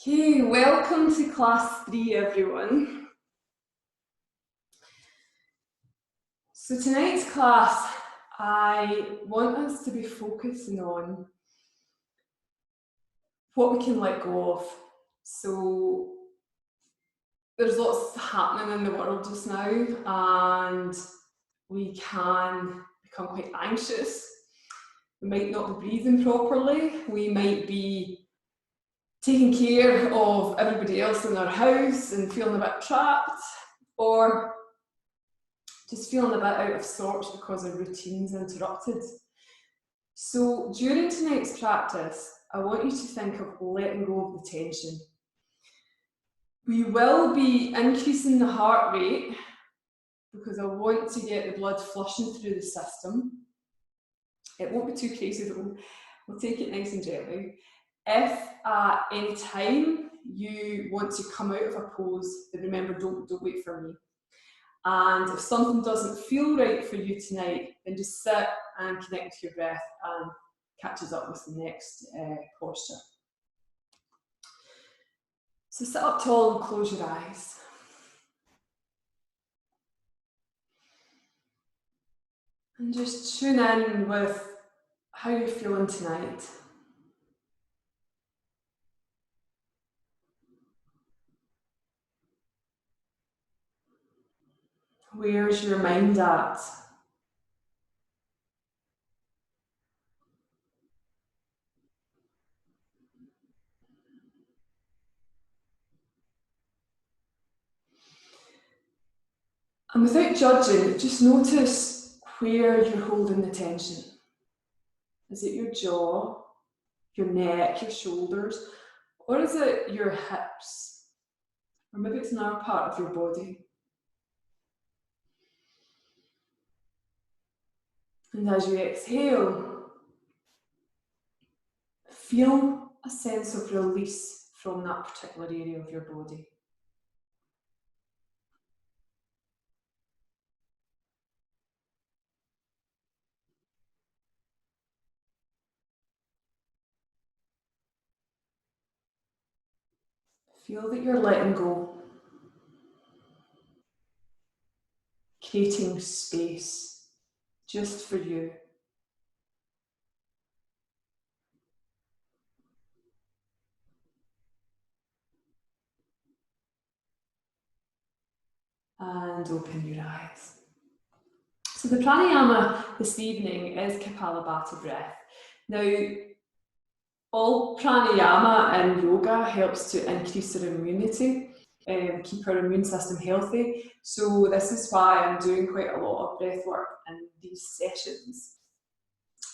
Okay, welcome to class 3, everyone. So tonight's class, I want us to be focusing on what we can let go of. So there's lots happening in the world just now, and we can become quite anxious. We might not be breathing properly. We might be taking care of everybody else in our house and feeling a bit trapped, or just feeling a bit out of sorts because our routine's interrupted. So during tonight's practice, I want you to think of letting go of the tension. We will be increasing the heart rate because I want to get the blood flushing through the system. It won't be too crazy though. We'll take it nice and gently. If at any time you want to come out of a pose, then remember, don't wait for me. And if something doesn't feel right for you tonight, then just sit and connect with your breath and catch us up with the next posture. So sit up tall and close your eyes. And just tune in with how you're feeling tonight. Where's your mind at? And without judging, just notice where you're holding the tension. Is it your jaw, your neck, your shoulders, or is it your hips? Or maybe it's another part of your body. And as you exhale, feel a sense of release from that particular area of your body. Feel that you're letting go, creating space just for you. And open your eyes. So the pranayama this evening is Kapalabhati breath. Now, all pranayama and yoga helps to increase our immunity and keep our immune system healthy. So this is why I'm doing quite a lot of breath work in these sessions.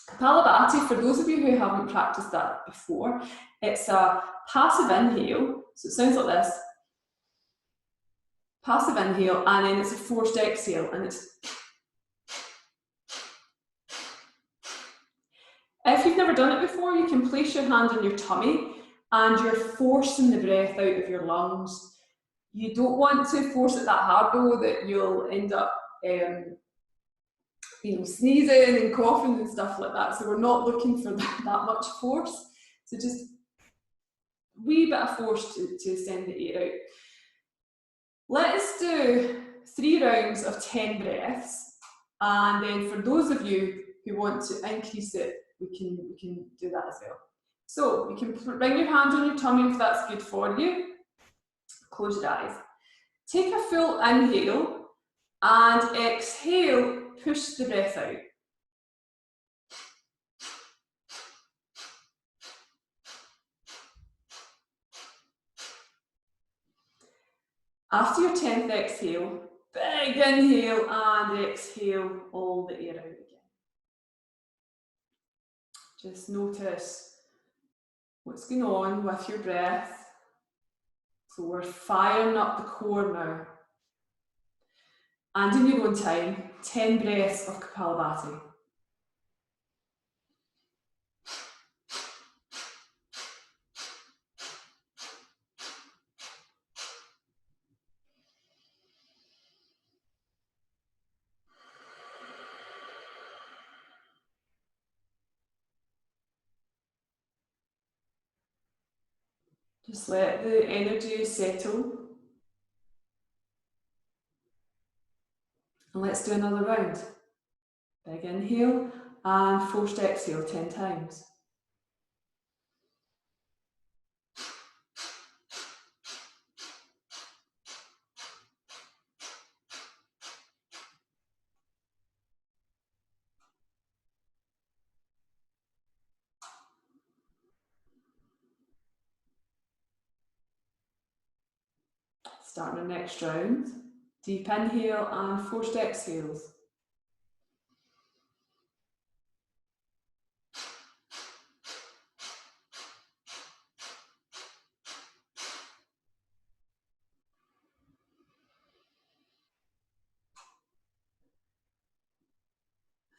Kapalabhati, for those of you who haven't practiced that before, it's a passive inhale. So it sounds like this. Passive inhale, and then it's a forced exhale, and it's... If you've never done it before, you can place your hand on your tummy and you're forcing the breath out of your lungs. You don't want to force it that hard though that you'll end up sneezing and coughing and stuff like that. So we're not looking for that much force. So just a wee bit of force to send the air out. Let us do 3 rounds of 10 breaths. And then for those of you who want to increase it, we can do that as well. So you can bring your hand on your tummy if that's good for you. Close your eyes. Take a full inhale and exhale, push the breath out. After your 10th exhale, big inhale and exhale all the air out again. Just notice what's going on with your breath. So we're firing up the core now. And in your own time, 10 breaths of Kapalabhati. Just let the energy settle. And let's do another round. Big inhale and forced exhale 10 times. Starting the next round. Deep inhale and forced exhales.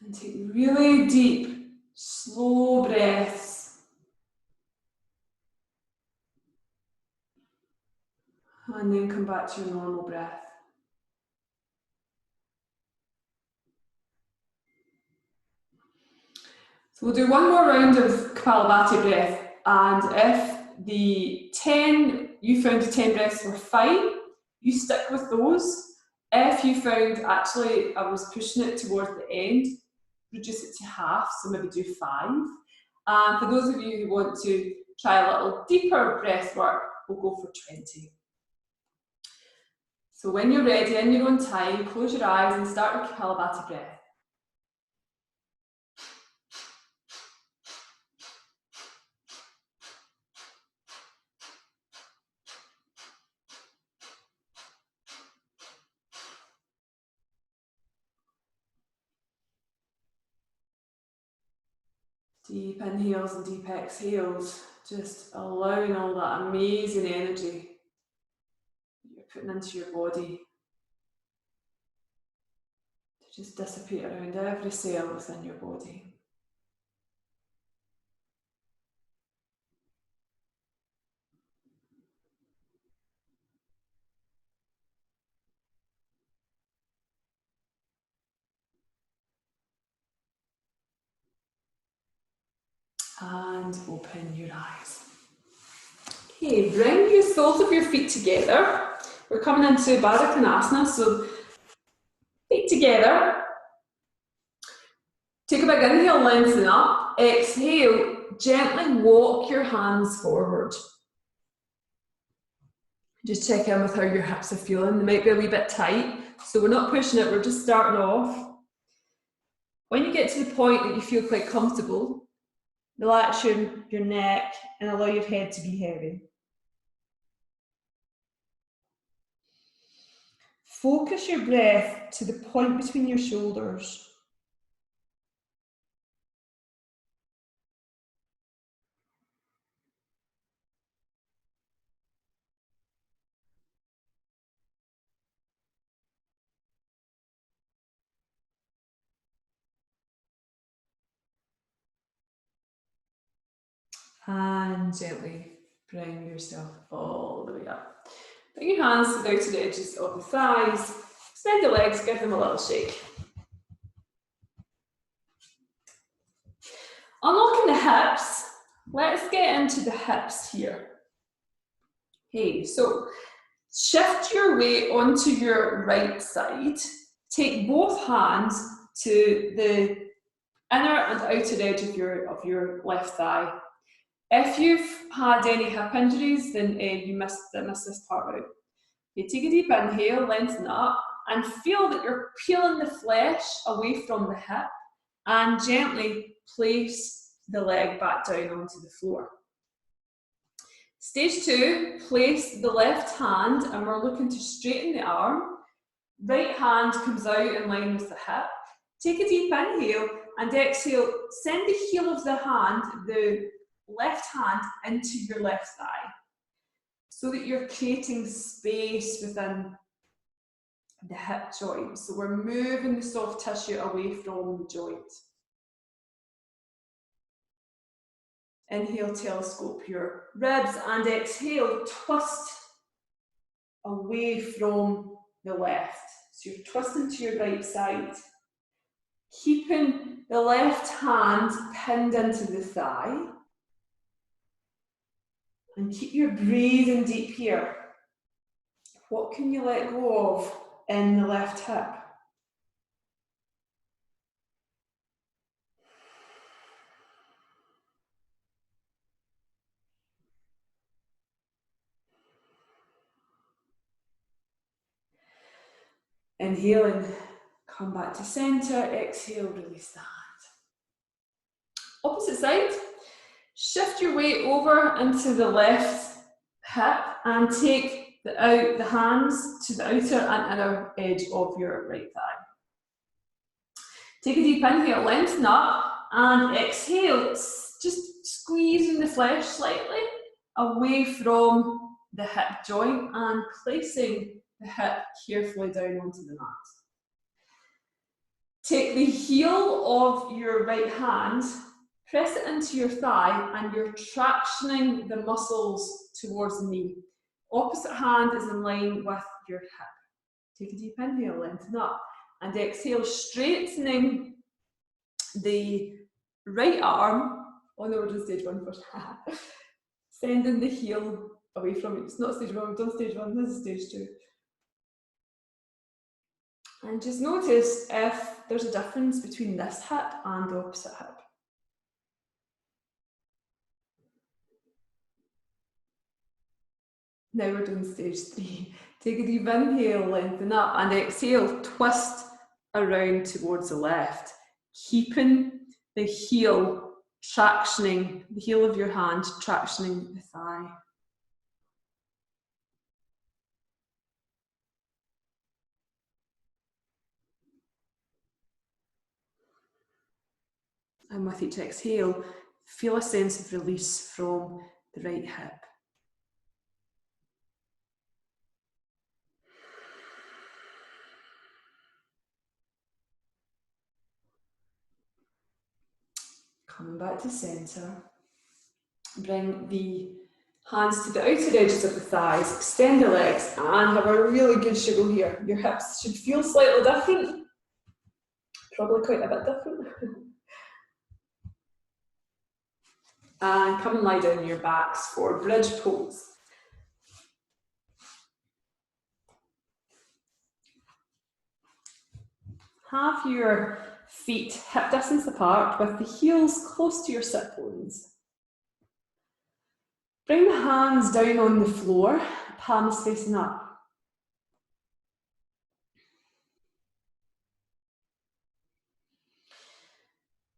And take really deep, slow breaths. And then come back to your normal breath. So we'll do one more round of Kapalabhati breath, and if you found the 10 breaths were fine, you stick with those. If you found actually I was pushing it towards the end, reduce it to half, so maybe do 5. And for those of you who want to try a little deeper breath work, we'll go for 20. So when you're ready, in your own time, close your eyes and start your Kapalabhati breath. Deep inhales and deep exhales, just allowing all that amazing energy that you're putting into your body to just dissipate around every cell within your body. And open your eyes. Okay, bring the soles of your feet together. We're coming into Baddha Konasana, so feet together. Take a big inhale, lengthen up. Exhale, gently walk your hands forward. Just check in with how your hips are feeling. They might be a wee bit tight, so we're not pushing it, we're just starting off. When you get to the point that you feel quite comfortable, relax your neck and allow your head to be heavy. Focus your breath to the point between your shoulders. And gently bring yourself all the way up. Bring your hands to the outer edges of the thighs. Extend the legs, give them a little shake. Unlocking the hips. Let's get into the hips here. Okay, so shift your weight onto your right side. Take both hands to the inner and outer edge of your left thigh. If you've had any hip injuries, then you missed this part out. Okay, take a deep inhale, lengthen up, and feel that you're peeling the flesh away from the hip, and gently place the leg back down onto the floor. Stage 2, place the left hand, and we're looking to straighten the arm. Right hand comes out in line with the hip. Take a deep inhale and exhale. Send the heel of the hand, the left hand, into your left thigh so that you're creating space within the hip joint. So we're moving the soft tissue away from the joint. Inhale, telescope your ribs, and exhale, twist away from the left. So you're twisting to your right side, keeping the left hand pinned into the thigh, And keep your breathing deep here. What can you let go of in the left hip? Inhaling, come back to center. Exhale, release the hand. Opposite side. Shift your weight over into the left hip and take the hands to the outer and inner edge of your right thigh. Take a deep inhale, lengthen up, and exhale, just squeezing the flesh slightly away from the hip joint and placing the hip carefully down onto the mat. Take the heel of your right hand, press it into your thigh, and you're tractioning the muscles towards the knee. Opposite hand is in line with your hip. Take a deep inhale, lengthen up, and exhale, straightening the right arm. Oh no, we're doing stage one first. Sending the heel away from it. It's not stage one, we've done stage one, this is stage two. And just notice if there's a difference between this hip and the opposite hip. Now we're doing stage three. Take a deep inhale, lengthen up, and exhale, twist around towards the left, keeping the heel tractioning, the heel of your hand tractioning the thigh. And with each exhale, feel a sense of release from the right hip. Coming back to centre. Bring the hands to the outer edges of the thighs, extend the legs, and have a really good jiggle here. Your hips should feel slightly different, probably quite a bit different. And come and lie down on your backs for bridge pose. Have your feet hip distance apart with the heels close to your sit bones. Bring the hands down on the floor, palms facing up.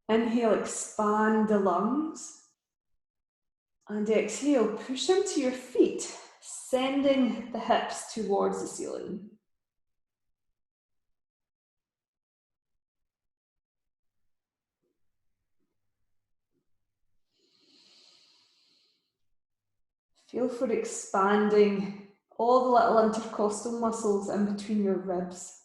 Inhale, expand the lungs. And exhale, push into your feet, sending the hips towards the ceiling. Feel for expanding all the little intercostal muscles in between your ribs.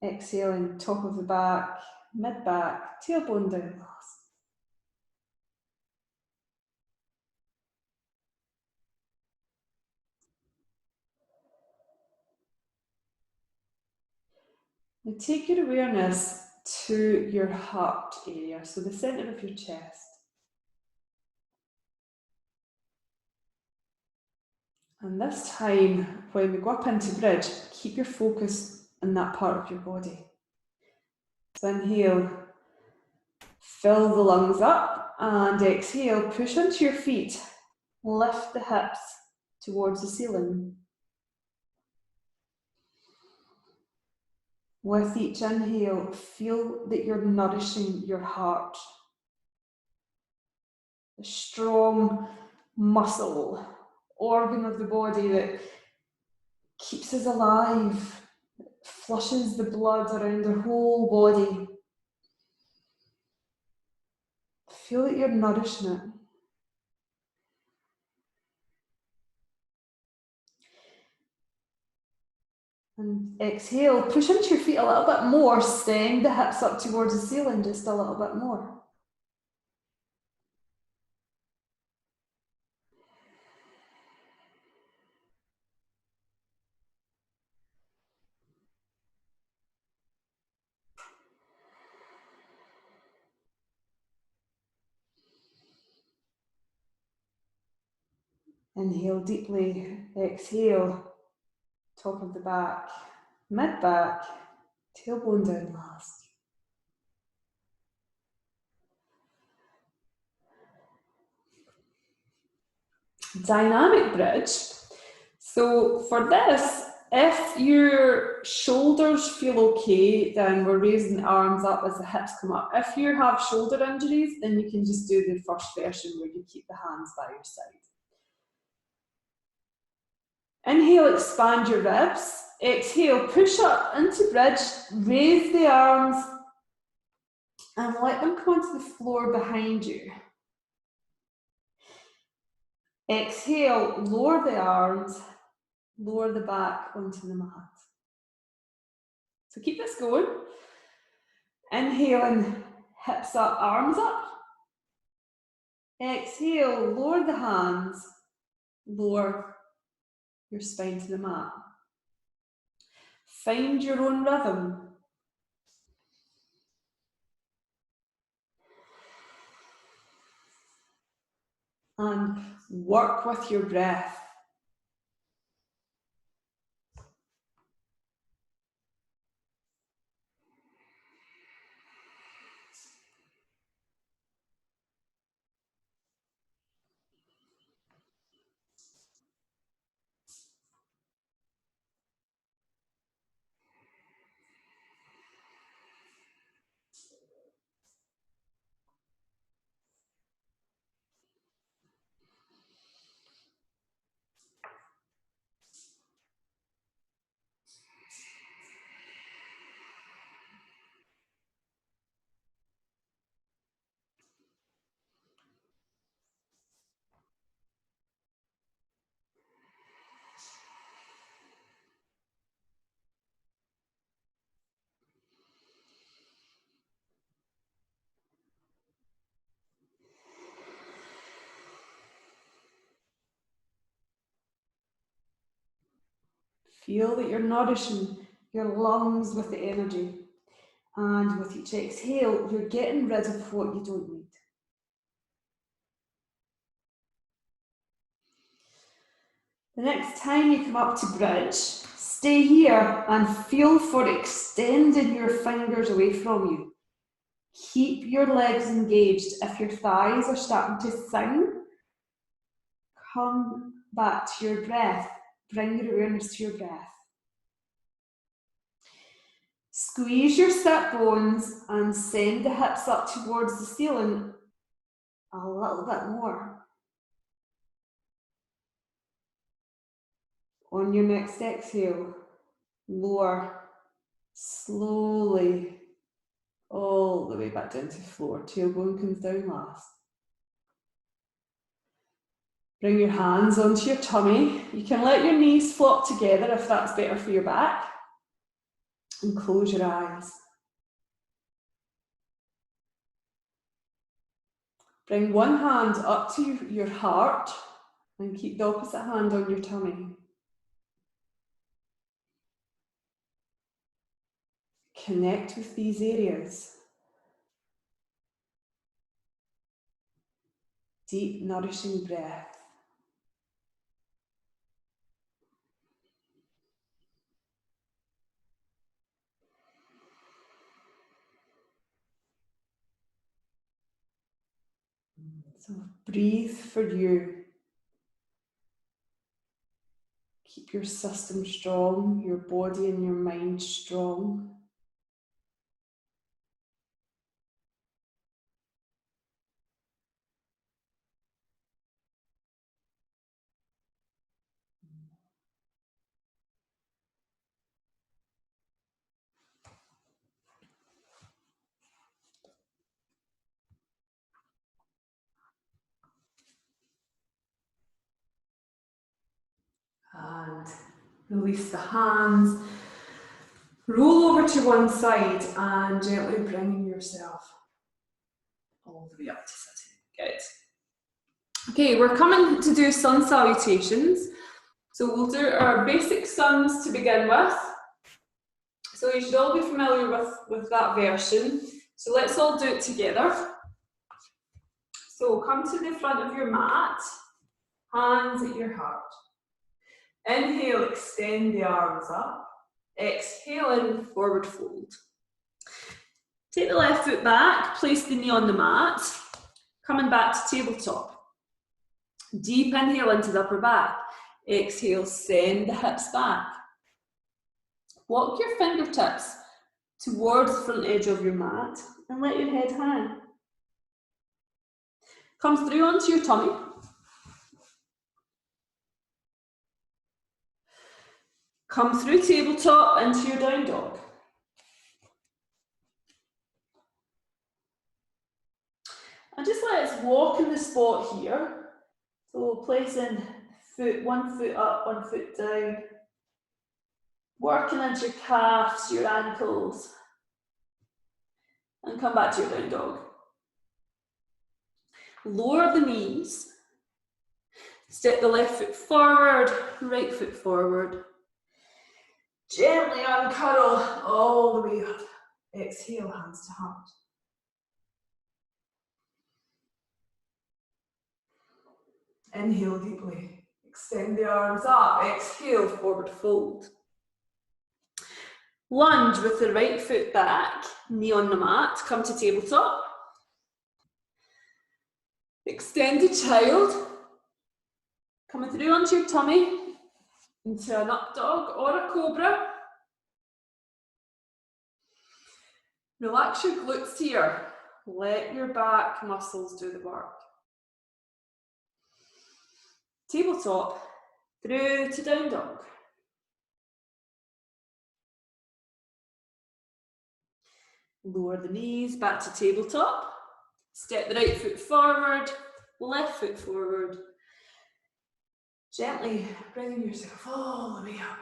Exhaling, top of the back, mid-back, tailbone down last. Now take your awareness to your heart area, so the centre of your chest. And this time, when we go up into bridge, keep your focus on that part of your body. So inhale, fill the lungs up, and exhale, push into your feet, lift the hips towards the ceiling. With each inhale, feel that you're nourishing your heart. A strong muscle, organ of the body that keeps us alive, flushes the blood around the whole body. Feel that you're nourishing it. And exhale, push into your feet a little bit more, send the hips up towards the ceiling just a little bit more. Inhale deeply, exhale, top of the back, mid-back, tailbone down last. Dynamic bridge. So for this, if your shoulders feel okay, then we're raising the arms up as the hips come up. If you have shoulder injuries, then you can just do the first version where you keep the hands by your side. Inhale, expand your ribs. Exhale, push up into bridge, raise the arms and let them come onto the floor behind you. Exhale, lower the arms, lower the back onto the mat. So keep this going. Inhaling, hips up, arms up. Exhale, lower the hands, lower your spine to the mat. Find your own rhythm. And work with your breath. Feel that you're nourishing your lungs with the energy. And with each exhale, you're getting rid of what you don't need. The next time you come up to bridge, stay here and feel for extending your fingers away from you. Keep your legs engaged. If your thighs are starting to sing, come back to your breath. Bring your awareness to your breath. Squeeze your sit bones and send the hips up towards the ceiling a little bit more. On your next exhale, lower slowly all the way back down to the floor. Tailbone comes down last. Bring your hands onto your tummy. You can let your knees flop together if that's better for your back. And close your eyes. Bring one hand up to your heart and keep the opposite hand on your tummy. Connect with these areas. Deep, nourishing breath. So breathe for you. Keep your system strong, your body and your mind strong. And release the hands. Roll over to one side and gently bringing yourself all the way up to sitting. Good. Okay, we're coming to do sun salutations. So we'll do our basic suns to begin with. So you should all be familiar with that version. So let's all do it together. So come to the front of your mat. hands at your heart. Inhale, extend the arms up. Exhale in, forward fold. Take the left foot back, place the knee on the mat, coming back to tabletop. Deep inhale into the upper back. Exhale, send the hips back. Walk your fingertips towards the front edge of your mat and let your head hang. Come through onto your tummy. Come through tabletop into your down dog. And just let us walk in the spot here. So placing one foot up, one foot down. Working into your calves, your ankles. And come back to your down dog. Lower the knees. Step the left foot forward, right foot forward. Gently uncurl all the way up. Exhale, hands to heart. Inhale deeply. Extend the arms up. Exhale, forward fold. Lunge with the right foot back, knee on the mat. Come to tabletop. Extended child. Coming through onto your tummy into an up dog or a cobra. Relax your glutes here. Let your back muscles do the work. Tabletop through to down dog. Lower the knees back to tabletop. Step the right foot forward, left foot forward. Gently bringing yourself all the way up.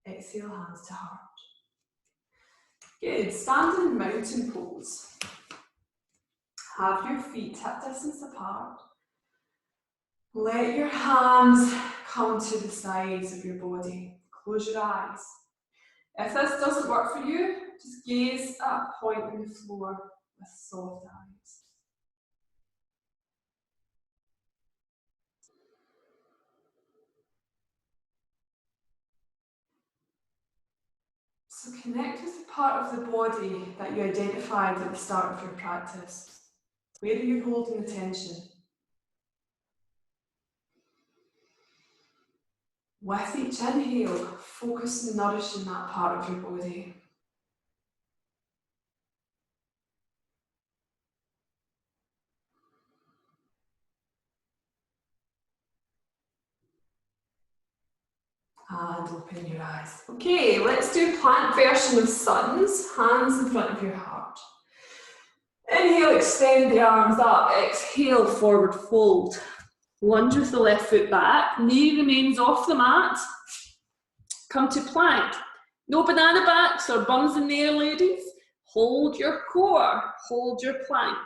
Exhale, hands to heart. Good. Standing mountain pose. Have your feet hip distance apart. Let your hands come to the sides of your body. Close your eyes. If this doesn't work for you, just gaze at a point on the floor with soft eyes. So connect with the part of the body that you identified at the start of your practice. Where are you holding the tension? With each inhale, focus on nourishing that part of your body. And open your eyes. Okay, let's do plank version of suns. Hands in front of your heart. Inhale, extend the arms up. Exhale, forward fold. Lunge with the left foot back. Knee remains off the mat. Come to plank. No banana backs or bums in the air, ladies. Hold your core. Hold your plank.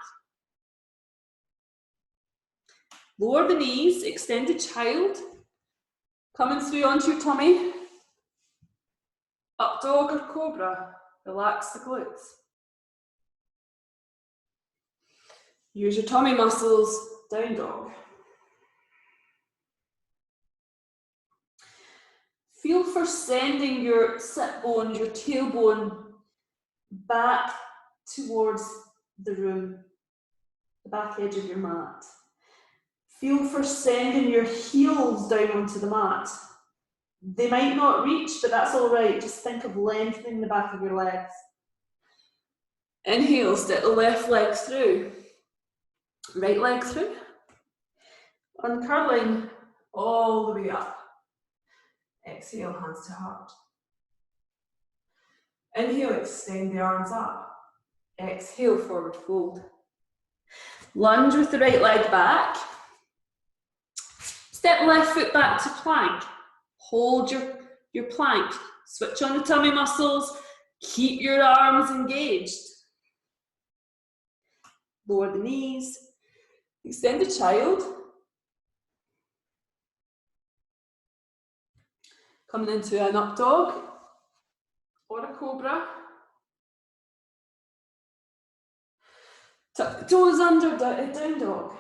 Lower the knees. Extended child. Coming through onto your tummy. Up dog or cobra. Relax the glutes. Use your tummy muscles. Down dog. Feel for sending your sit bones, your tailbone back towards the room, the back edge of your mat. Feel for sending your heels down onto the mat. They might not reach, but that's all right. Just think of lengthening the back of your legs. Inhale, step the left leg through. Right leg through. Uncurling all the way up. Exhale, hands to heart. Inhale, extend the arms up. Exhale, forward fold. Lunge with the right leg back. Step left foot back to plank. Hold your plank. Switch on the tummy muscles. Keep your arms engaged. Lower the knees. Extend the child. Coming into an up dog or a cobra. Tuck the toes under, down dog.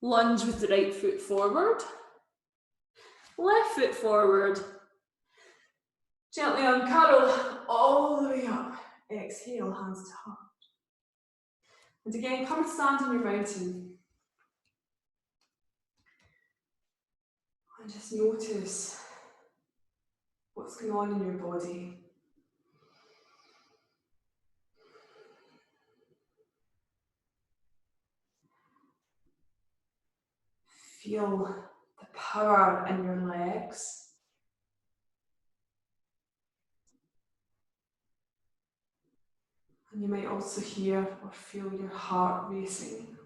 Lunge with the right foot forward. Left foot forward. Gently uncurl all the way up. Exhale, hands to heart. And again, come and stand on your mountain. And just notice what's going on in your body. Feel the power in your legs. And you might also hear or feel your heart racing.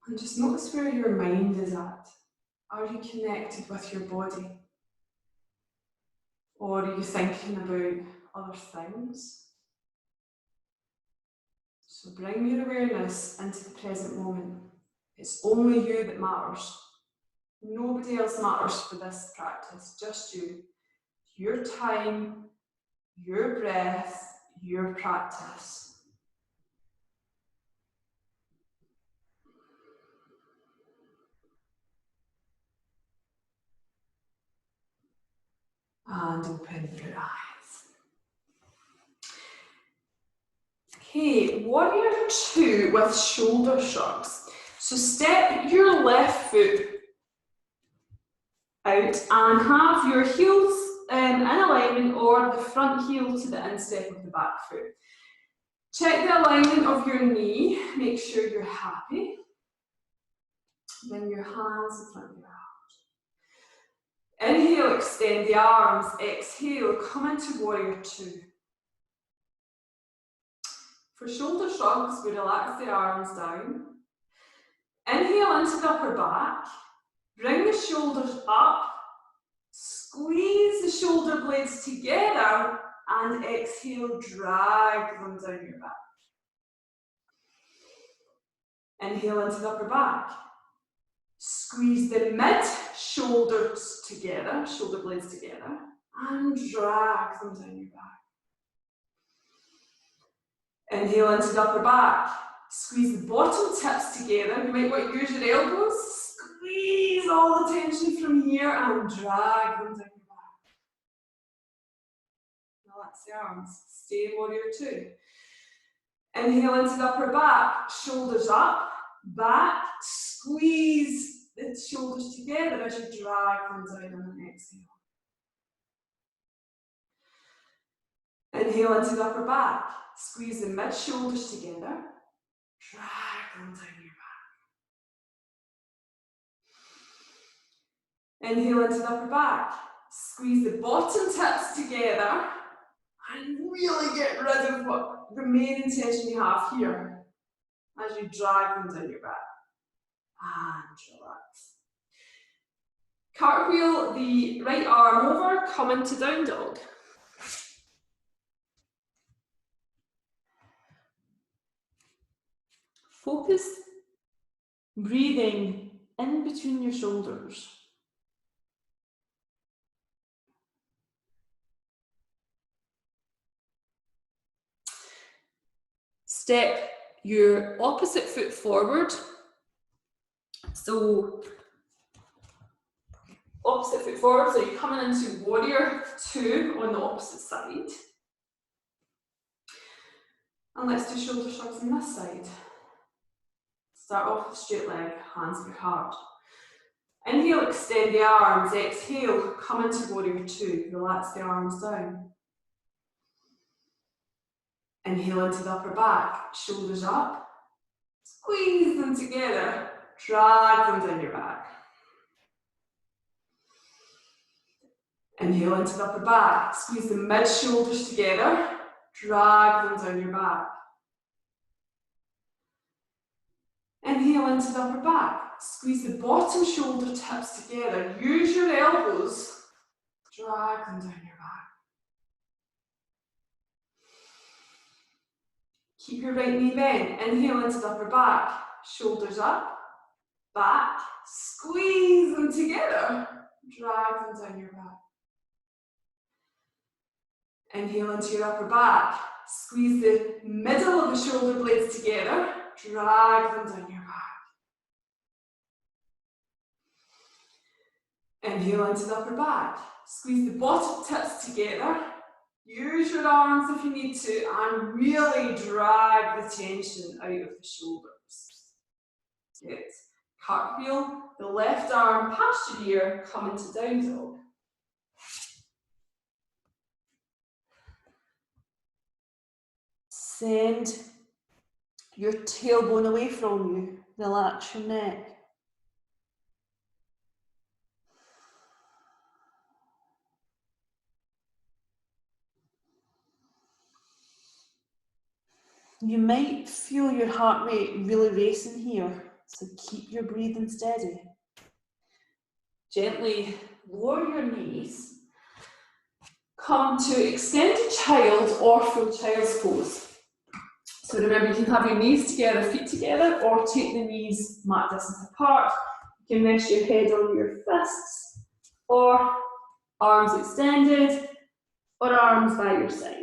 And just notice where your mind is at. Are you connected with your body? Or are you thinking about other things? So bring your awareness into the present moment. It's only you that matters. Nobody else matters for this practice, just you. Your time, your breath, your practice. And open your eyes. Okay, warrior 2 with shoulder shrugs. So step your left foot out and have your heels in alignment or the front heel to the instep of the back foot. Check the alignment of your knee, make sure you're happy. Bring your hands in front of your heart. Inhale, extend the arms. Exhale, come into warrior 2. For shoulder shrugs, we relax the arms down. Inhale into the upper back. Bring the shoulders up. Squeeze the shoulder blades together and exhale, drag them down your back. Inhale into the upper back. Squeeze the mid-shoulders together, shoulder blades together, and drag them down your back. Inhale into the upper back. Squeeze the bottom tips together. You might want to use your elbows. Squeeze all the tension from here and drag them down your back. Relax the arms. Stay in warrior 2. Inhale into the upper back. Shoulders up. Back. Squeeze the shoulders together as you drag them down on an exhale. Inhale into the upper back. Squeeze the mid-shoulders together. Drag them down your back. Inhale into the upper back. Squeeze the bottom tips together and really get rid of what remaining tension you have here as you drag them down your back. And relax. Cartwheel the right arm over, come into down dog. Focus breathing in between your shoulders. Step your opposite foot forward. So, opposite foot forward, so you're coming into warrior 2 on the opposite side. And let's do shoulder shrugs on this side. Start off with straight leg, hands at your heart. Inhale, extend the arms. Exhale, come into warrior 2. Relax the arms down. Inhale into the upper back, shoulders up. Squeeze them together. Drag them down your back. Inhale into the upper back. Squeeze the mid-shoulders together. Drag them down your back. Inhale into the upper back. Squeeze the bottom shoulder tips together. Use your elbows. Drag them down your back. Keep your right knee bent. Inhale into the upper back. Shoulders up. Back. Squeeze them together. Drag them down your back. Inhale into your upper back. Squeeze the middle of the shoulder blades together. Drag them down your back. Inhale into the upper back. Squeeze the bottom tips together. Use your arms if you need to and really drag the tension out of the shoulders. Good. Cartwheel the left arm past your ear, come into down dog. Send your tailbone away from you. Relax your neck. You might feel your heart rate really racing here, so keep your breathing steady. Gently lower your knees. Come to extended child or full child's pose. So remember, you can have your knees together, feet together, or take the knees mat distance apart. You can rest your head on your fists, or arms extended, or arms by your side.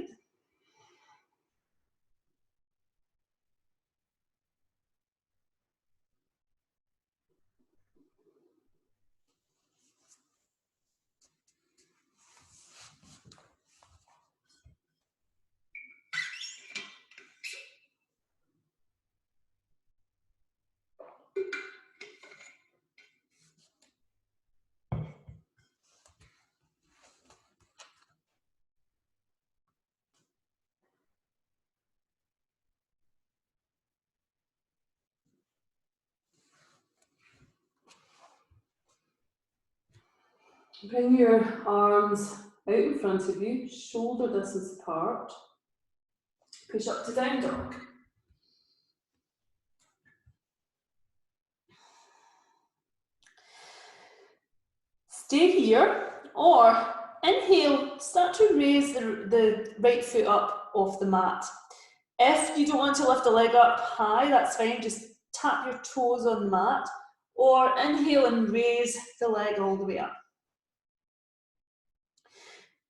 Bring your arms out in front of you, shoulder distance apart. Push up to down dog. Stay here, or inhale, start to raise the right foot up off the mat. If you don't want to lift the leg up high, that's fine, just tap your toes on the mat, or inhale and raise the leg all the way up.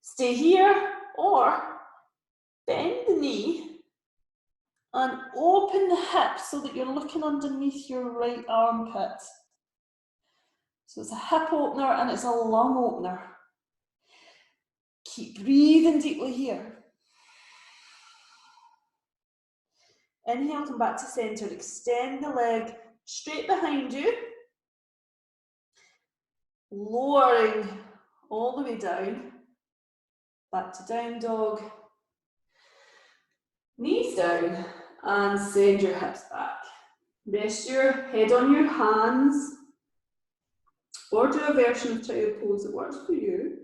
Stay here, or bend the knee and open the hip so that you're looking underneath your right armpit. So it's a hip opener and it's a lung opener. Keep breathing deeply here. Inhale, come back to center. Extend the leg straight behind you. Lowering all the way down. Back to down dog. Knees down and send your hips back. Rest your head on your hands or do a version of child pose that works for you.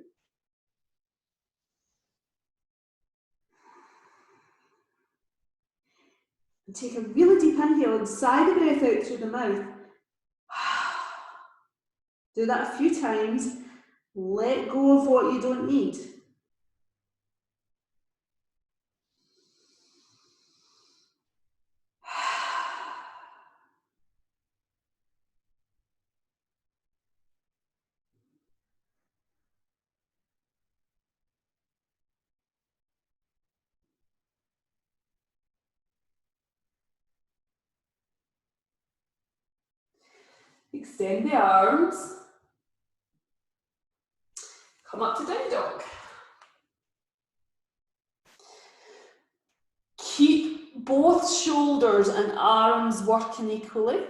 And take a really deep inhale and sigh the breath out through the mouth. Do that a few times. Let go of what you don't need. Extend the arms. Come up to down dog. Keep both shoulders and arms working equally.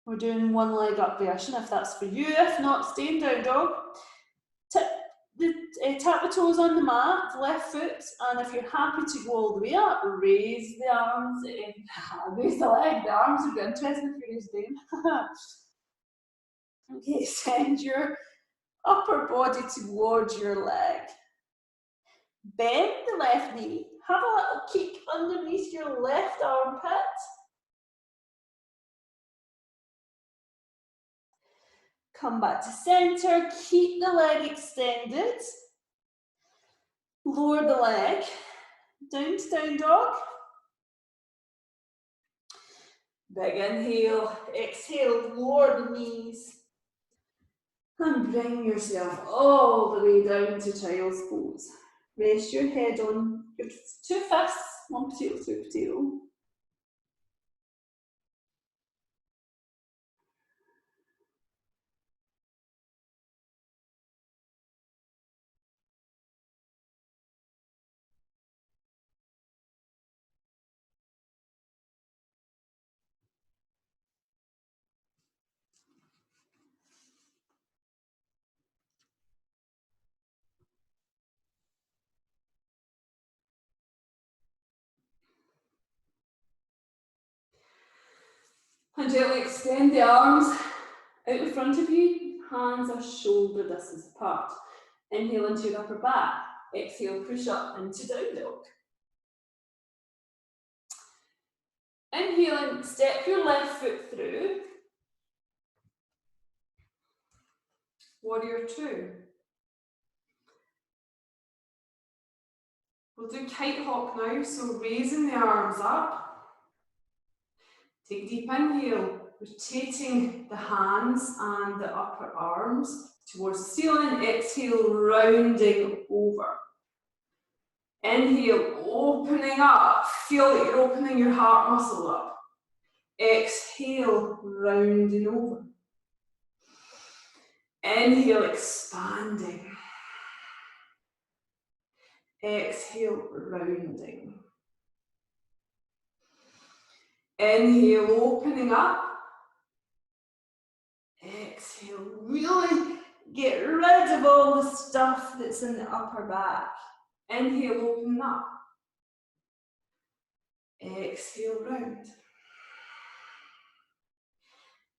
We're doing one leg up version if that's for you. If not, stay in down dog. Tap the toes on the mat, left foot, and if you're happy to go all the way up, raise the arms, raise the leg. The arms would be interesting if you raise them. Okay, send your upper body towards your leg. Bend the left knee, have a little kick underneath your left armpit. Come back to center, keep the leg extended. Lower the leg, down to down dog. Big inhale, exhale, lower the knees. And bring yourself all the way down to child's pose. Rest your head on your two fists, one potato, two potato. And gently extend the arms out in front of you. Hands are shoulder distance apart. Inhale into your upper back. Exhale, push up into down dog. Inhaling, step your left foot through. Warrior two. We'll do kite hop now, so raising the arms up. Take a deep inhale, rotating the hands and the upper arms towards the ceiling. Exhale, rounding over. Inhale, opening up. Feel that you're opening your heart muscle up. Exhale, rounding over. Inhale, expanding. Exhale, rounding. Inhale, opening up. Exhale, really get rid of all the stuff that's in the upper back. Inhale, open up. Exhale, round.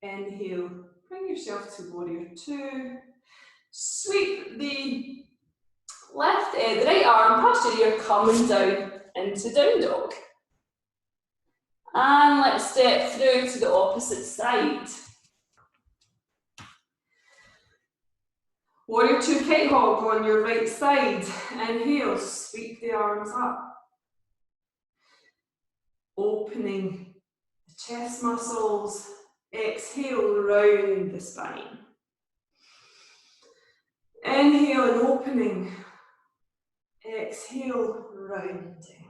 Inhale, bring yourself to warrior two. Sweep the the right arm past your ear, coming down into down dog. And let's step through to the opposite side. Warrior two kite hop on your right side. Inhale, sweep the arms up. Opening the chest muscles. Exhale, round the spine. Inhale and opening. Exhale, rounding.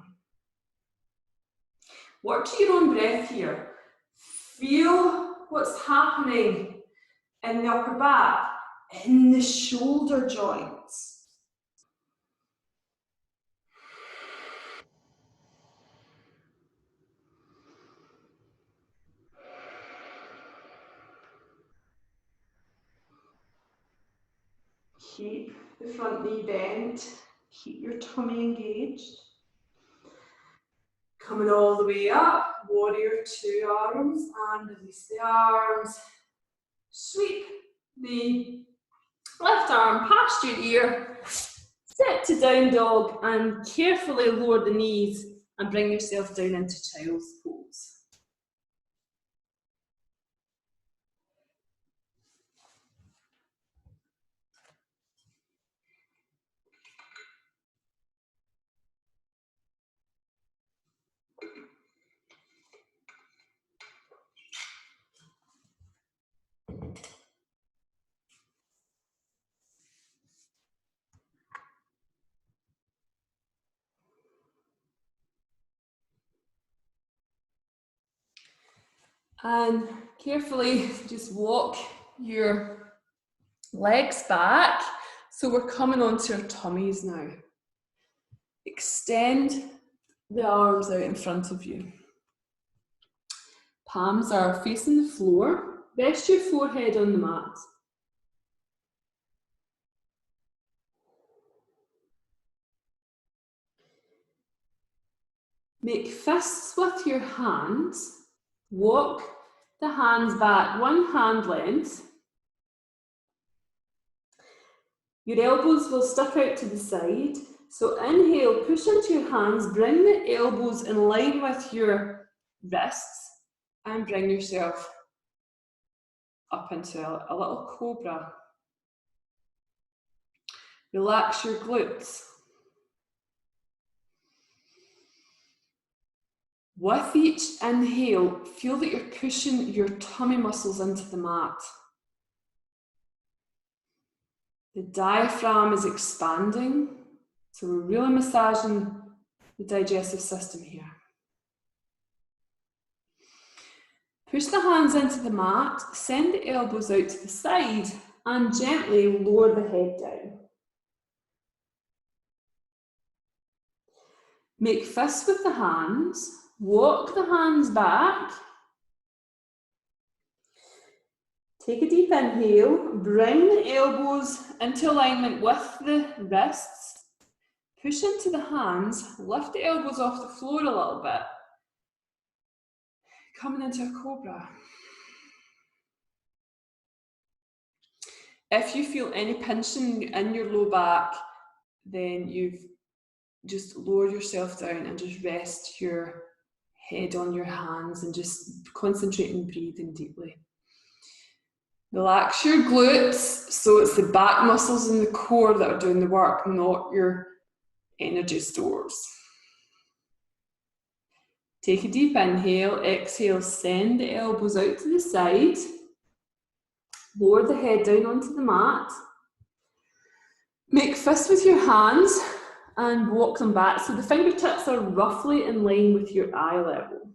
Work to your own breath here. Feel what's happening in the upper back, in the shoulder joints. Keep the front knee bent. Keep your tummy engaged. Coming all the way up, warrior two arms, and release the arms. Sweep the left arm past your ear. Step to down dog and carefully lower the knees and bring yourself down into child's pose. And carefully just walk your legs back. So we're coming onto our tummies now. Extend the arms out in front of you. Palms are facing the floor. Rest your forehead on the mat. Make fists with your hands. Walk the hands back 1 hand length. Your elbows will stick out to the side. So inhale, push into your hands, bring the elbows in line with your wrists and bring yourself up into a little cobra. Relax your glutes. With each inhale, feel that you're pushing your tummy muscles into the mat. The diaphragm is expanding. So we're really massaging the digestive system here. Push the hands into the mat, send the elbows out to the side, and gently lower the head down. Make fists with the hands, walk the hands back. Take a deep inhale, bring the elbows into alignment with the wrists. Push into the hands, lift the elbows off the floor a little bit. Coming into a cobra. If you feel any pinching in your low back, then you've just lowered yourself down and just rest your head on your hands and just concentrate on breathing deeply. Relax your glutes, so it's the back muscles and the core that are doing the work, not your energy stores. Take a deep inhale, exhale, send the elbows out to the side. Lower the head down onto the mat. Make fists with your hands and walk them back so the fingertips are roughly in line with your eye level.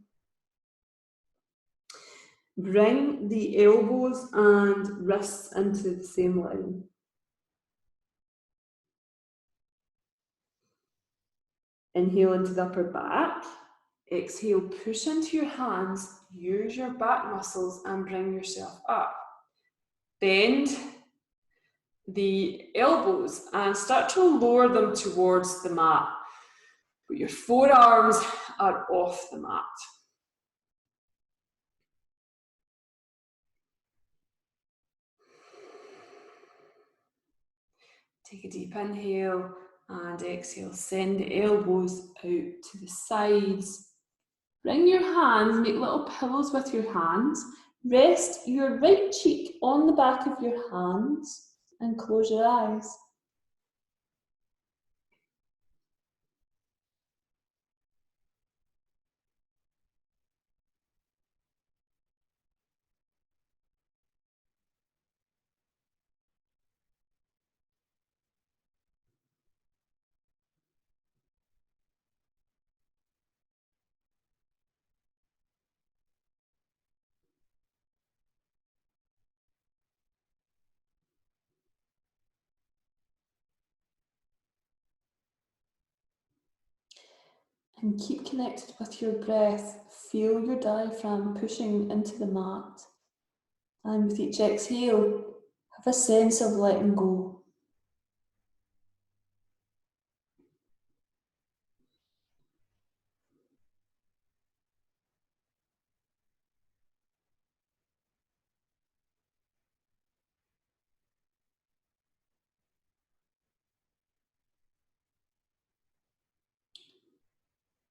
Bring the elbows and wrists into the same line. Inhale into the upper back. Exhale, push into your hands, use your back muscles and bring yourself up. Bend the elbows and start to lower them towards the mat. But your forearms are off the mat. Take a deep inhale and exhale. Send the elbows out to the sides. Bring your hands, make little pillows with your hands. Rest your right cheek on the back of your hands and close your eyes. And keep connected with your breath. Feel your diaphragm pushing into the mat. And with each exhale, have a sense of letting go.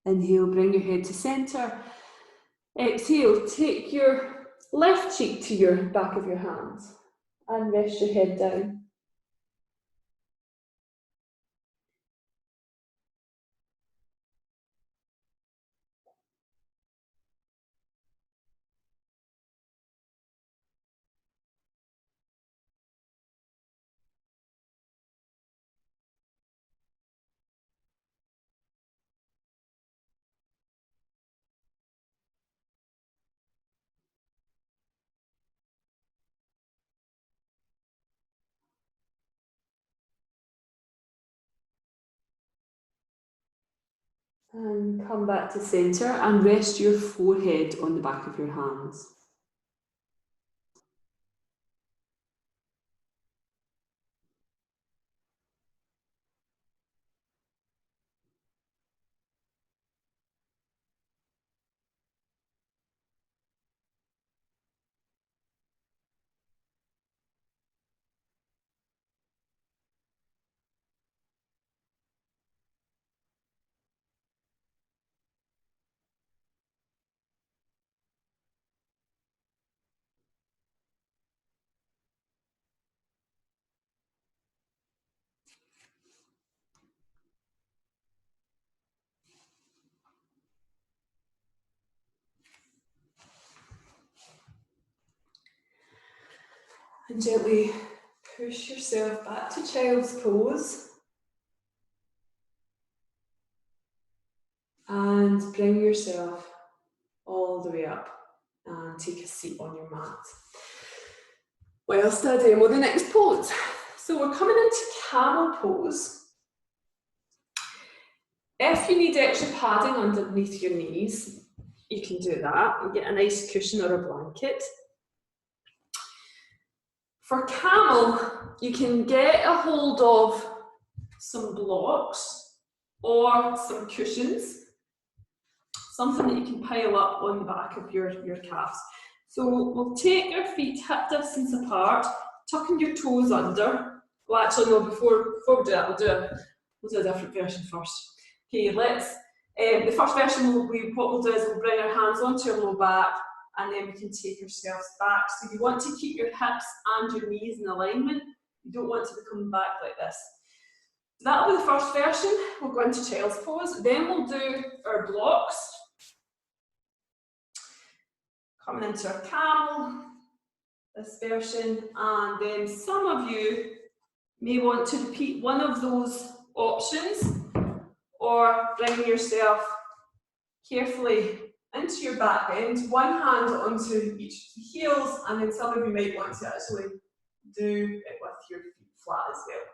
Inhale, bring your head to centre. Exhale, take your left cheek to your back of your hands and rest your head down. And come back to centre and rest your forehead on the back of your hands. And gently push yourself back to child's pose. bring yourself all the way up and take a seat on your mat. Whilst I demo the next pose. So we're coming into camel pose. If you need extra padding underneath your knees, you can do that and get a nice cushion or a blanket. For camel, you can get a hold of some blocks or some cushions, something that you can pile up on the back of your calves. So we'll take our feet hip distance apart, tucking your toes under. Well, actually, no, before we do that, we'll do a different version first. Okay, the first version what we'll do is we'll bring our hands onto our low back and then we can take ourselves back. So you want to keep your hips and your knees in alignment. You don't want to be coming back like this. That'll be the first version. We'll go into child's pose. Then we'll do our blocks. Coming into our camel, this version, and then some of you may want to repeat one of those options or bring yourself carefully into your back bend, one hand onto each of the heels, and then some of you might want to actually do it with your feet flat as well.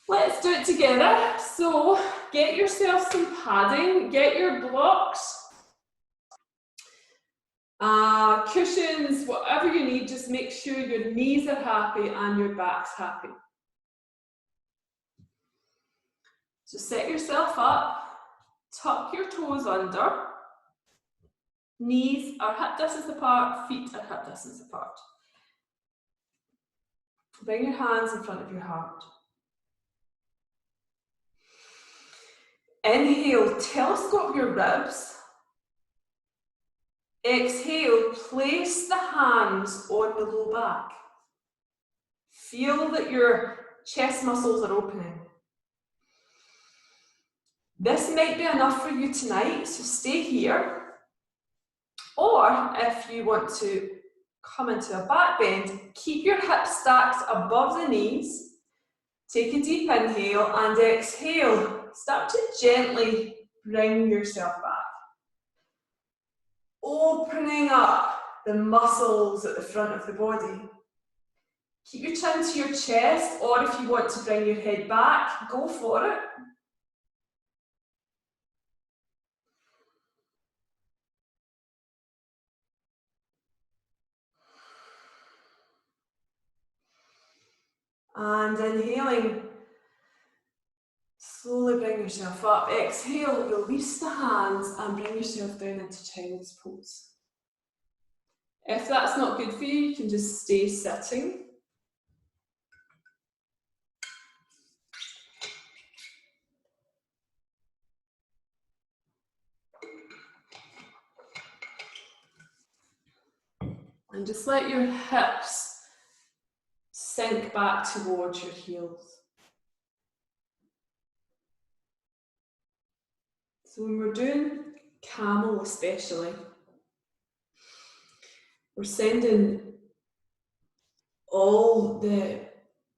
Let's do it together. So get yourself some padding, get your blocks, cushions, whatever you need, just make sure your knees are happy and your back's happy. So set yourself up, tuck your toes under, knees are hip distance apart, feet are hip distance apart. Bring your hands in front of your heart. Inhale, telescope your ribs. Exhale, place the hands on the low back. Feel that your chest muscles are opening. This might be enough for you tonight, so stay here. Or if you want to come into a back bend, keep your hips stacked above the knees. Take a deep inhale and exhale. Start to gently bring yourself back. Opening up the muscles at the front of the body. Keep your chin to your chest, or if you want to bring your head back, go for it. And inhaling, slowly bring yourself up. Exhale, release the hands and bring yourself down into child's pose. If that's not good for you, you can just stay sitting. And just let your hips sink back towards your heels. So when we're doing camel especially, we're sending all the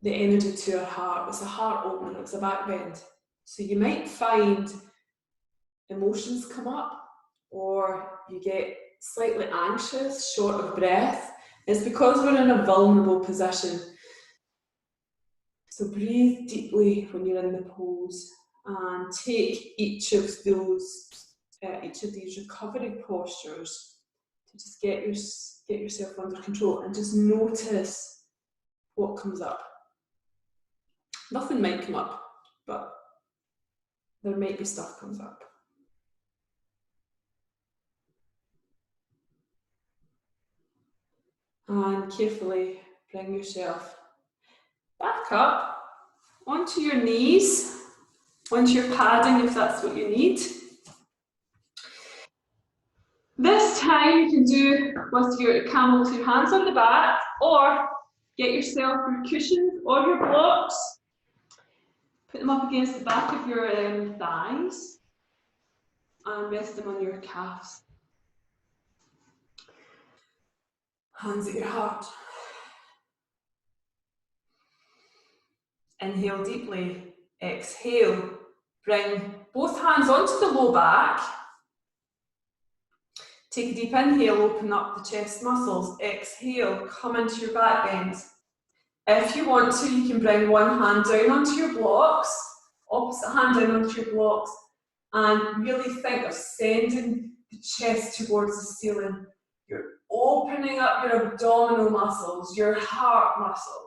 energy to our heart. It's a heart opener, it's a back bend. So you might find emotions come up, or you get slightly anxious, short of breath. It's because we're in a vulnerable position. So breathe deeply when you're in the pose and take each of these recovery postures to just get yourself under control and just notice what comes up. Nothing might come up, but there might be stuff comes up. And carefully bring yourself back up onto your knees, onto your padding if that's what you need. This time you can do with your camel with your hands on the back, or get yourself your cushions or your blocks, put them up against the back of your thighs and rest them on your calves. Hands at your heart. Inhale deeply, exhale, Bring both hands onto the low back. Take a deep inhale, open up the chest muscles. Exhale, come into your back bend. If you want to, you can bring one hand down onto your blocks, opposite hand down onto your blocks, and really think of sending the chest towards the ceiling. You're opening up your abdominal muscles, your heart muscle,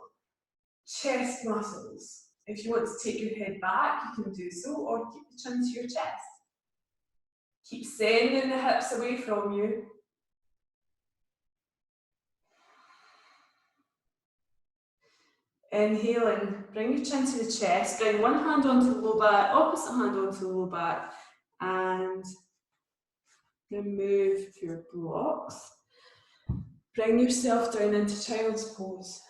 chest muscles. If you want to take your head back, you can do so, or keep the chin to your chest. Keep sending the hips away from you. Inhaling, bring your chin to the chest, bring one hand onto the low back, opposite hand onto the low back, and remove your blocks. Bring yourself down into child's pose.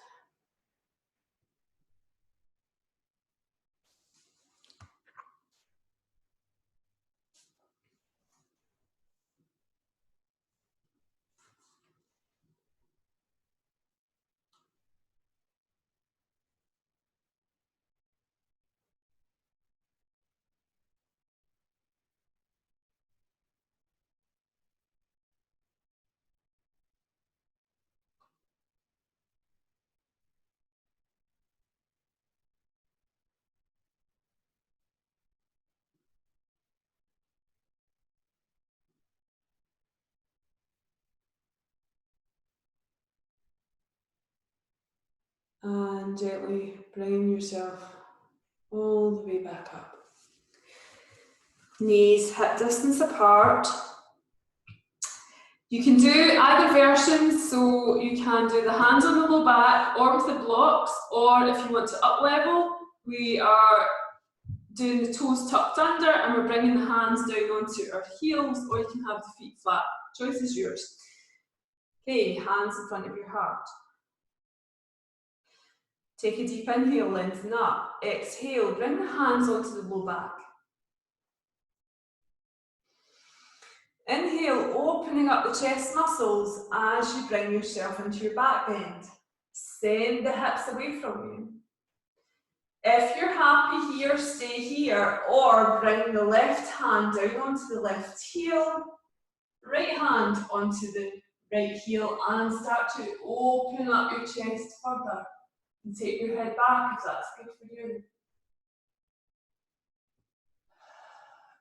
And gently bringing yourself all the way back up. Knees hip distance apart. You can do either version, so you can do the hands on the low back or with the blocks, or if you want to up level, we are doing the toes tucked under and we're bringing the hands down onto our heels, or you can have the feet flat. Choice is yours. Okay, hands in front of your heart. Take a deep inhale, lengthen up. Exhale, bring the hands onto the low back. Inhale, opening up the chest muscles as you bring yourself into your back bend. Send the hips away from you. If you're happy here, stay here, or bring the left hand down onto the left heel, right hand onto the right heel, and start to open up your chest further. And take your head back if that's good for you.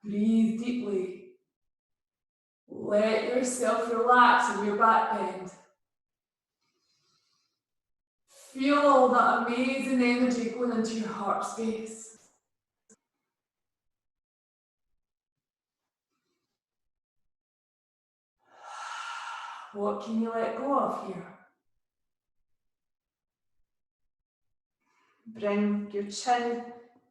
Breathe deeply. Let yourself relax in your back bend. Feel all that amazing energy going into your heart space. What can you let go of here? Bring your chin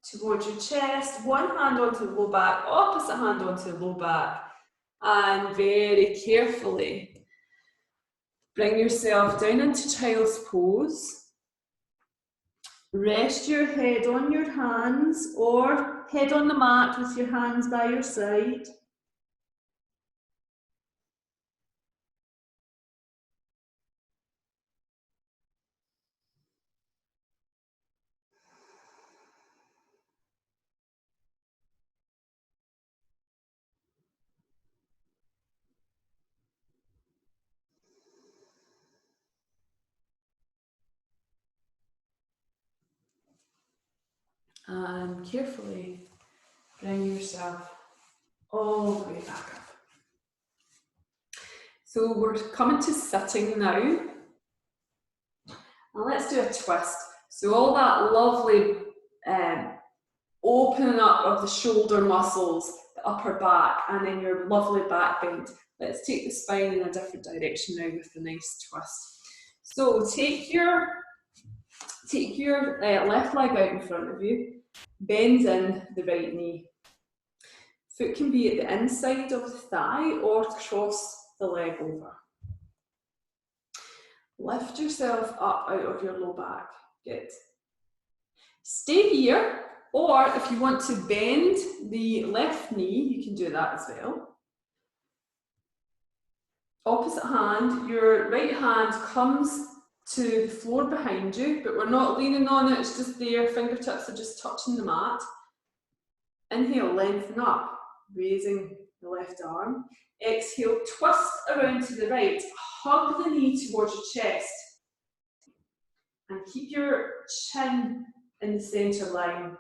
towards your chest, one hand onto the low back, opposite hand onto the low back, and very carefully bring yourself down into child's pose. Rest your head on your hands or head on the mat with your hands by your side. And carefully bring yourself all the way back up. So we're coming to sitting now. And let's do a twist. So all that lovely opening up of the shoulder muscles, the upper back, and then your lovely back bend. Let's take the spine in a different direction now with a nice twist. So take your left leg out in front of you, bend in the right knee. Foot can be at the inside of the thigh or cross the leg over. Lift yourself up out of your low back. Good. Stay here, or if you want to bend the left knee, you can do that as well. Opposite hand, your right hand comes to the floor behind you, but we're not leaning on it, it's just there, fingertips are just touching the mat. Inhale, lengthen up, raising the left arm. Exhale, twist around to the right. Hug the knee towards your chest. And keep your chin in the centre line.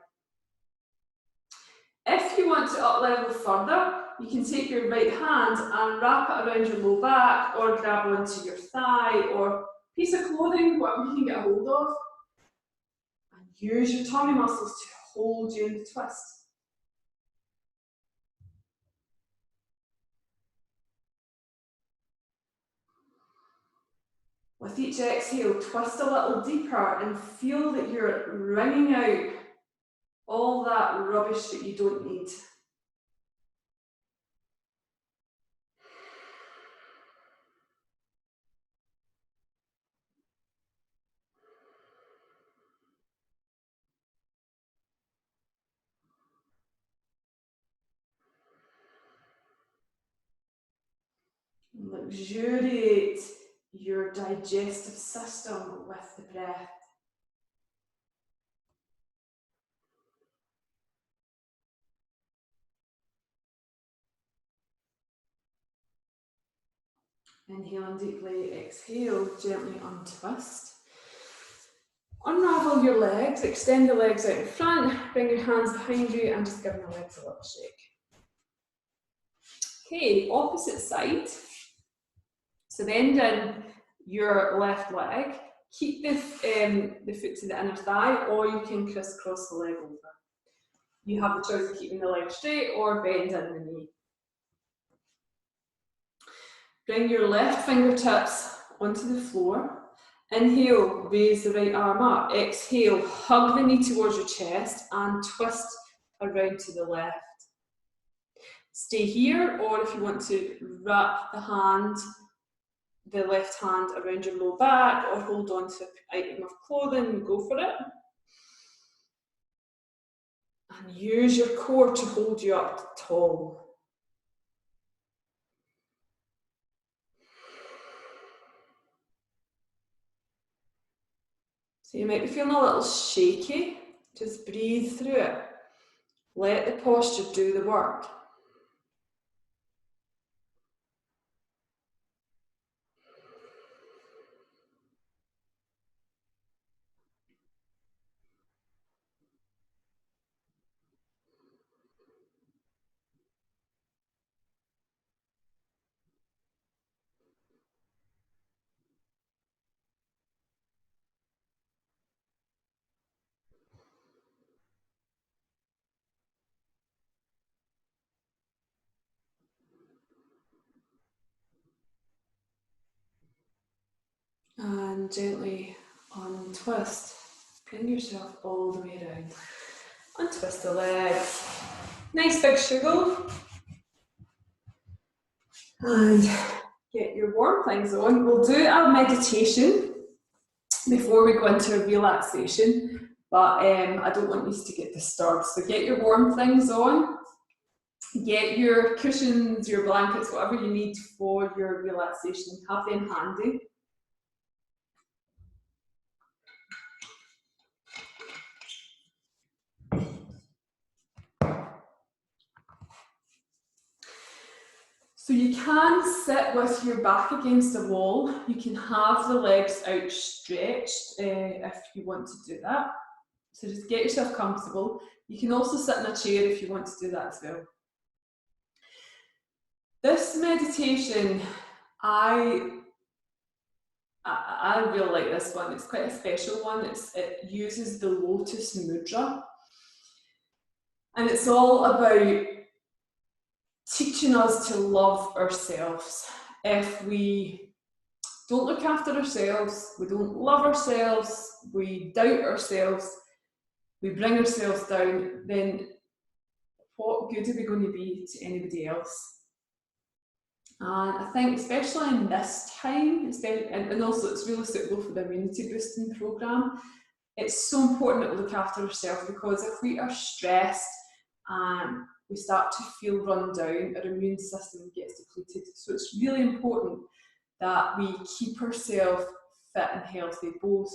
If you want to up level further, you can take your right hand and wrap it around your low back, or grab onto your thigh or piece of clothing, whatever you can get a hold of. And use your tummy muscles to hold you in the twist. With each exhale, twist a little deeper and feel that you're wringing out all that rubbish that you don't need. Luxuriate your digestive system with the breath. Inhale deeply, exhale, gently untwist. Unravel your legs, extend the legs out in front, bring your hands behind you and just give the legs a little shake. Okay, opposite side. So bend in your left leg, keep the foot to the inner thigh, or you can crisscross the leg over. You have the choice of keeping the leg straight or bend in the knee. Bring your left fingertips onto the floor. Inhale, raise the right arm up. Exhale, hug the knee towards your chest and twist around to the left. Stay here, or if you want to wrap the left hand around your low back or hold on to an item of clothing, go for it. And use your core to hold you up tall. So you might be feeling a little shaky. Just breathe through it. Let the posture do the work. And gently untwist. Bring yourself all the way around. Untwist the legs. Nice big struggle. And get your warm things on. We'll do our meditation before we go into relaxation, but I don't want you to get disturbed. So get your warm things on. Get your cushions, your blankets, whatever you need for your relaxation. Have them handy. So you can sit with your back against a wall. You can have the legs outstretched if you want to do that. So just get yourself comfortable. You can also sit in a chair if you want to do that as well. This meditation, I really like this one. It's quite a special one. It uses the Lotus Mudra. And it's all about teaching us to love ourselves. If we don't look after ourselves, we don't love ourselves, we doubt ourselves, we bring ourselves down, then what good are we going to be to anybody else? And I think especially in this time, and also it's really suitable for the immunity boosting programme, it's so important that we look after ourselves, because if we are stressed and we start to feel run down, our immune system gets depleted. So it's really important that we keep ourselves fit and healthy, both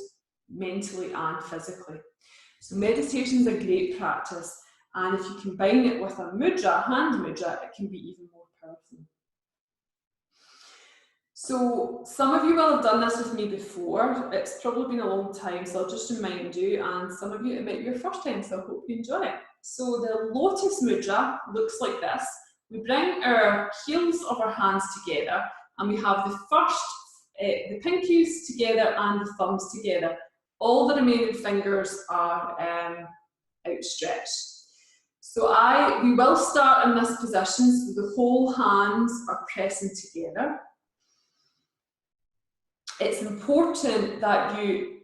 mentally and physically. So meditation is a great practice, And if you combine it with a mudra, a hand mudra, it can be even more powerful. So some of you will have done this with me before. It's probably been a long time, so I'll just remind you, and some of you it might be your first time, so I hope you enjoy it. So the Lotus Mudra looks like this. We bring our heels of our hands together, and we have the first, the pinkies together and the thumbs together. All the remaining fingers are outstretched. So we will start in this position, so the whole hands are pressing together. It's important that you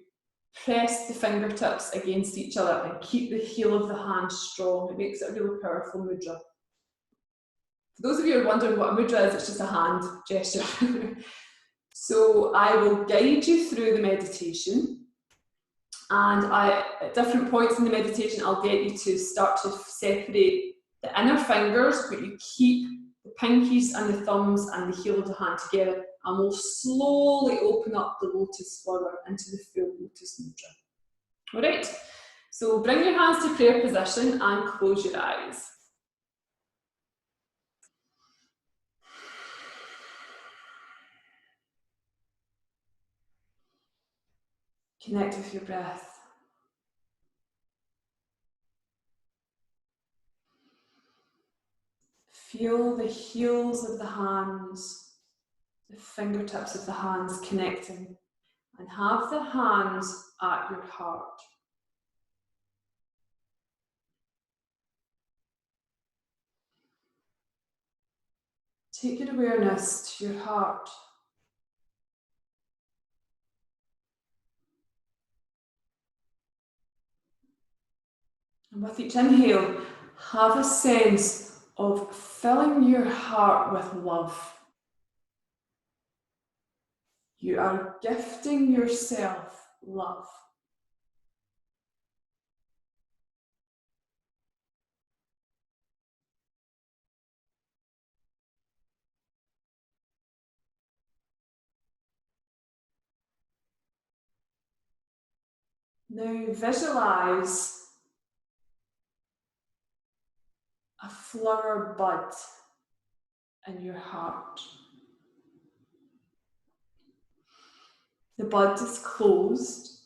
press the fingertips against each other and keep the heel of the hand strong. It makes it a really powerful mudra. For those of you who are wondering what a mudra is, it's just a hand gesture. So I will guide you through the meditation, and at different points in the meditation I'll get you to start to separate the inner fingers, but you keep the pinkies and the thumbs and the heel of the hand together, and we'll slowly open up the lotus flower into the full Lotus Mudra. Alright, so bring your hands to prayer position and close your eyes. Connect with your breath. Feel the heels of the hands, the fingertips of the hands connecting, and have the hands at your heart. Take your awareness to your heart. And with each inhale, have a sense of filling your heart with love. You are gifting yourself love. Now visualize a flower bud in your heart. The bud is closed,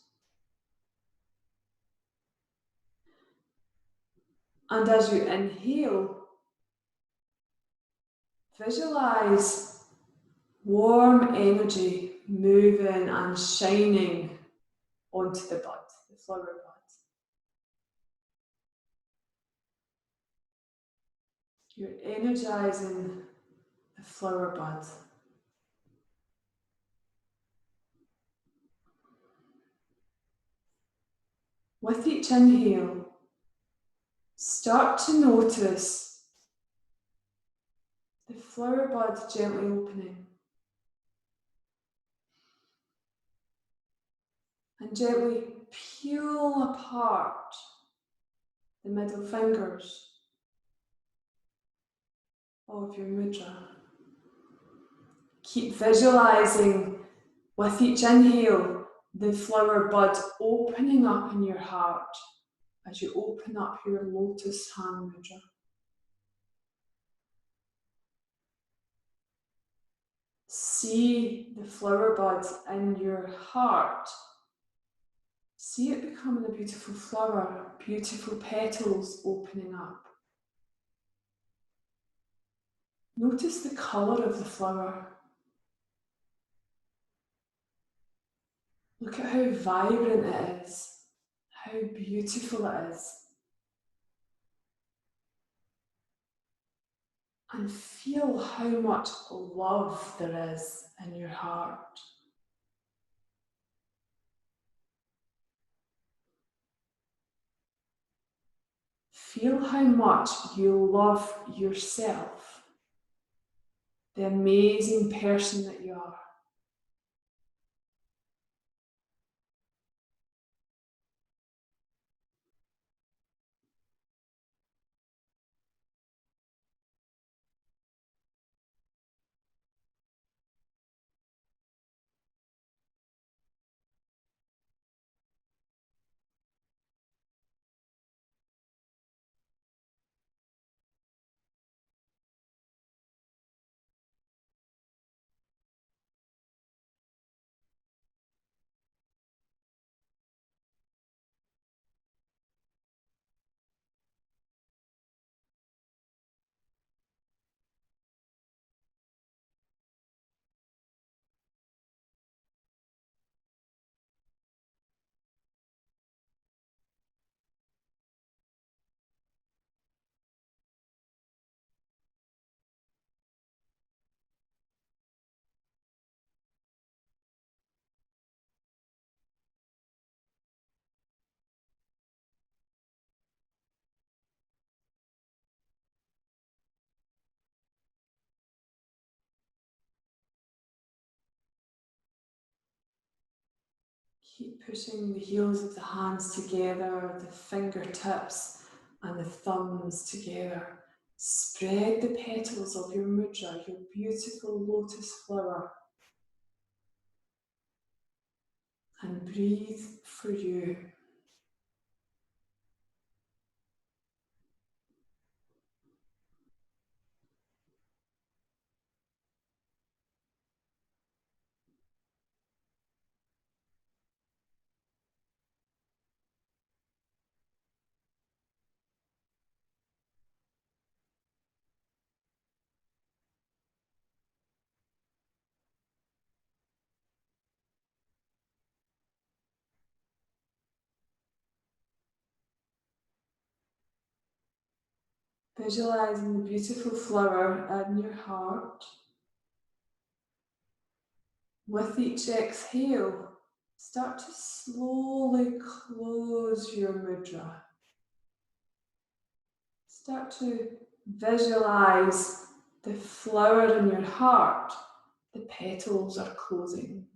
and as you inhale, visualize warm energy moving and shining onto the bud, the flower bud. You're energizing the flower bud. With each inhale, start to notice the flower bud gently opening, and gently peel apart the middle fingers of your mudra. Keep visualizing with each inhale the flower bud opening up in your heart as you open up your lotus hand mudra. See the flower bud in your heart. See it becoming a beautiful flower, beautiful petals opening up. Notice the colour of the flower. Look at how vibrant it is, how beautiful it is. And feel how much love there is in your heart. Feel how much you love yourself, the amazing person that you are. Keep pushing the heels of the hands together, the fingertips and the thumbs together. Spread the petals of your mudra, your beautiful lotus flower. And breathe for you. Visualizing the beautiful flower in your heart. With each exhale, start to slowly close your mudra. Start to visualize the flower in your heart. The petals are closing.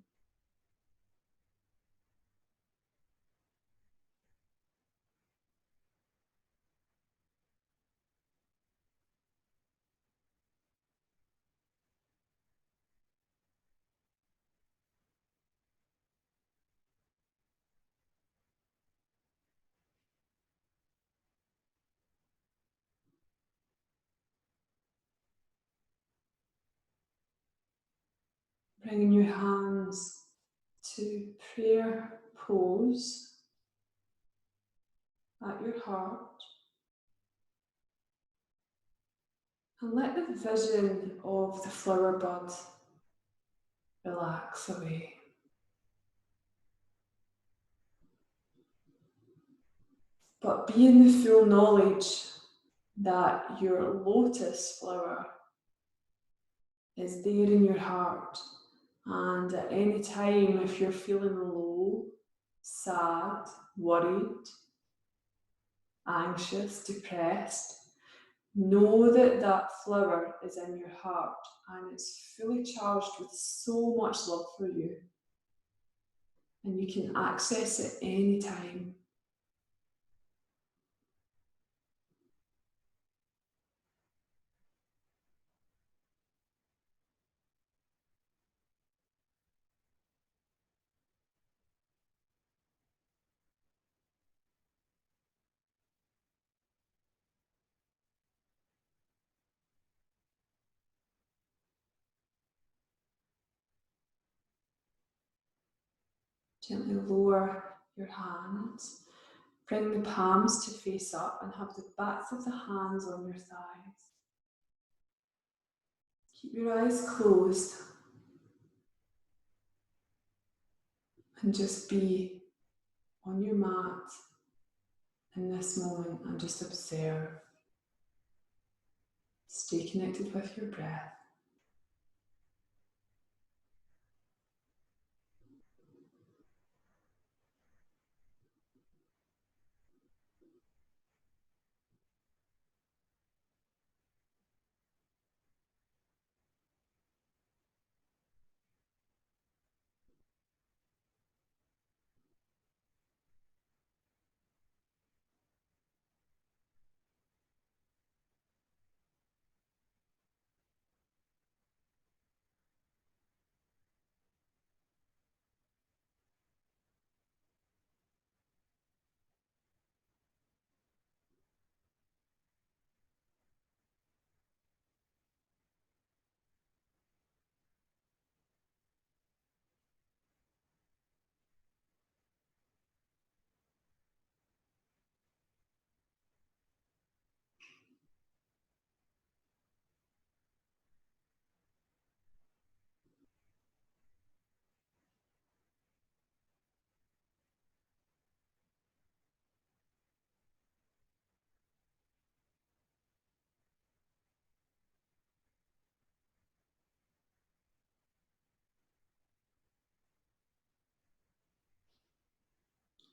Bringing your hands to prayer pose at your heart. And let the vision of the flower bud relax away. But be in the full knowledge that your lotus flower is there in your heart. And at any time, if you're feeling low, sad, worried, anxious, depressed, know that that flower is in your heart and it's fully charged with so much love for you. And you can access it anytime. Gently lower your hands. Bring the palms to face up and have the backs of the hands on your thighs. Keep your eyes closed and just be on your mat in this moment and just observe. Stay connected with your breath.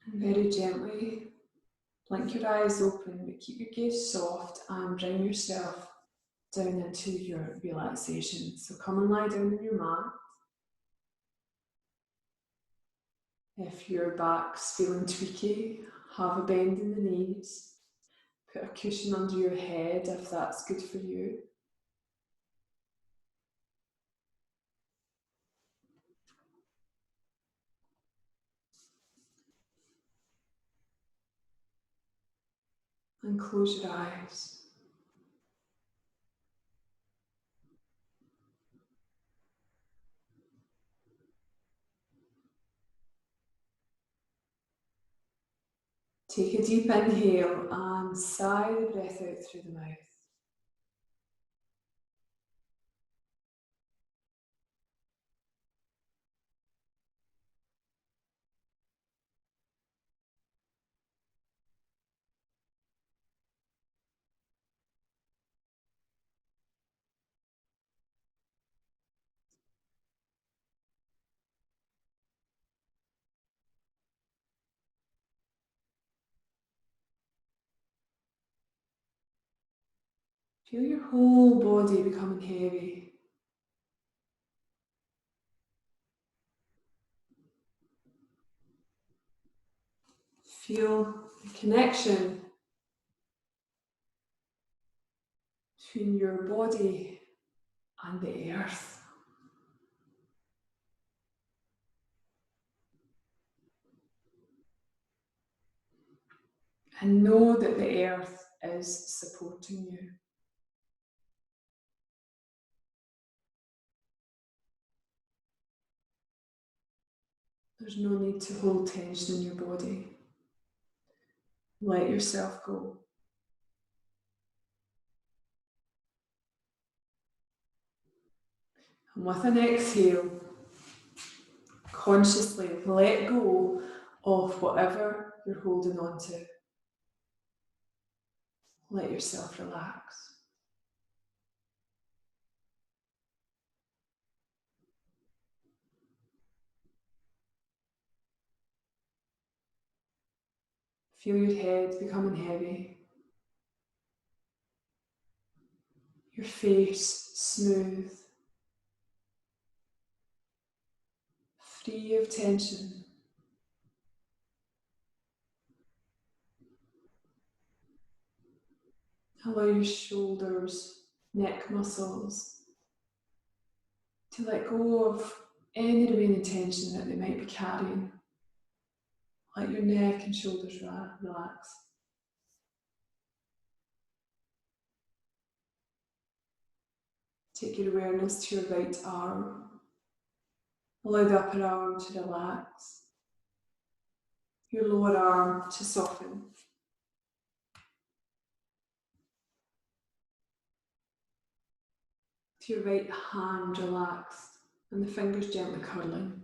And very gently blink your eyes open, but keep your gaze soft and bring yourself down into your relaxation. So come and lie down on your mat. If your back's feeling tweaky, have a bend in the knees. Put a cushion under your head if that's good for you. And close your eyes. Take a deep inhale and sigh the breath out through the mouth. Feel your whole body becoming heavy. Feel the connection between your body and the earth. And know that the earth is supporting you. There's no need to hold tension in your body. Let yourself go. And with an exhale, consciously let go of whatever you're holding on to. Let yourself relax. Feel your head becoming heavy. Your face smooth. Free of tension. Allow your shoulders, neck muscles to let go of any remaining tension that they might be carrying. Let your neck and shoulders relax. Take your awareness to your right arm. Allow the upper arm to relax. Your lower arm to soften. To your right hand relaxed and the fingers gently curling.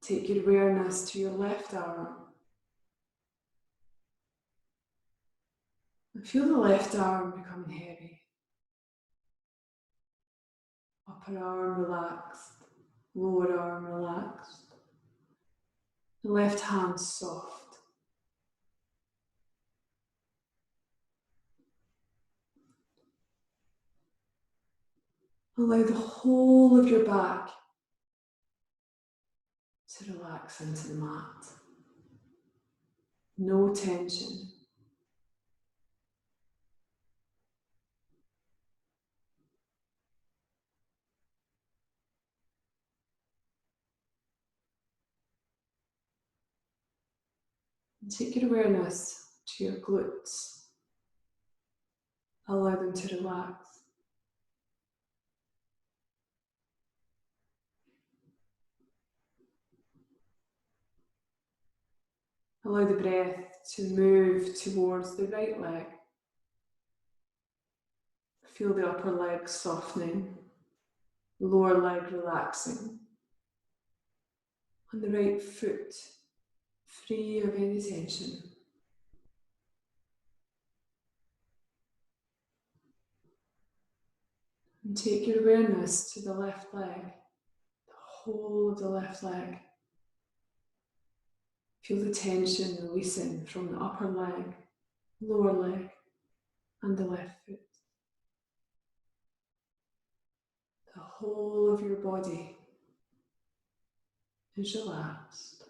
Take your awareness to your left arm. And feel the left arm becoming heavy. Upper arm relaxed, lower arm relaxed. The left hand soft. Allow the whole of your back to relax into the mat. No tension. And take your awareness to your glutes. Allow them to relax. Allow the breath to move towards the right leg. Feel the upper leg softening, lower leg relaxing, and the right foot free of any tension. And take your awareness to the left leg, the whole of the left leg. Feel the tension releasing from the upper leg, lower leg, and the left foot. The whole of your body is relaxed.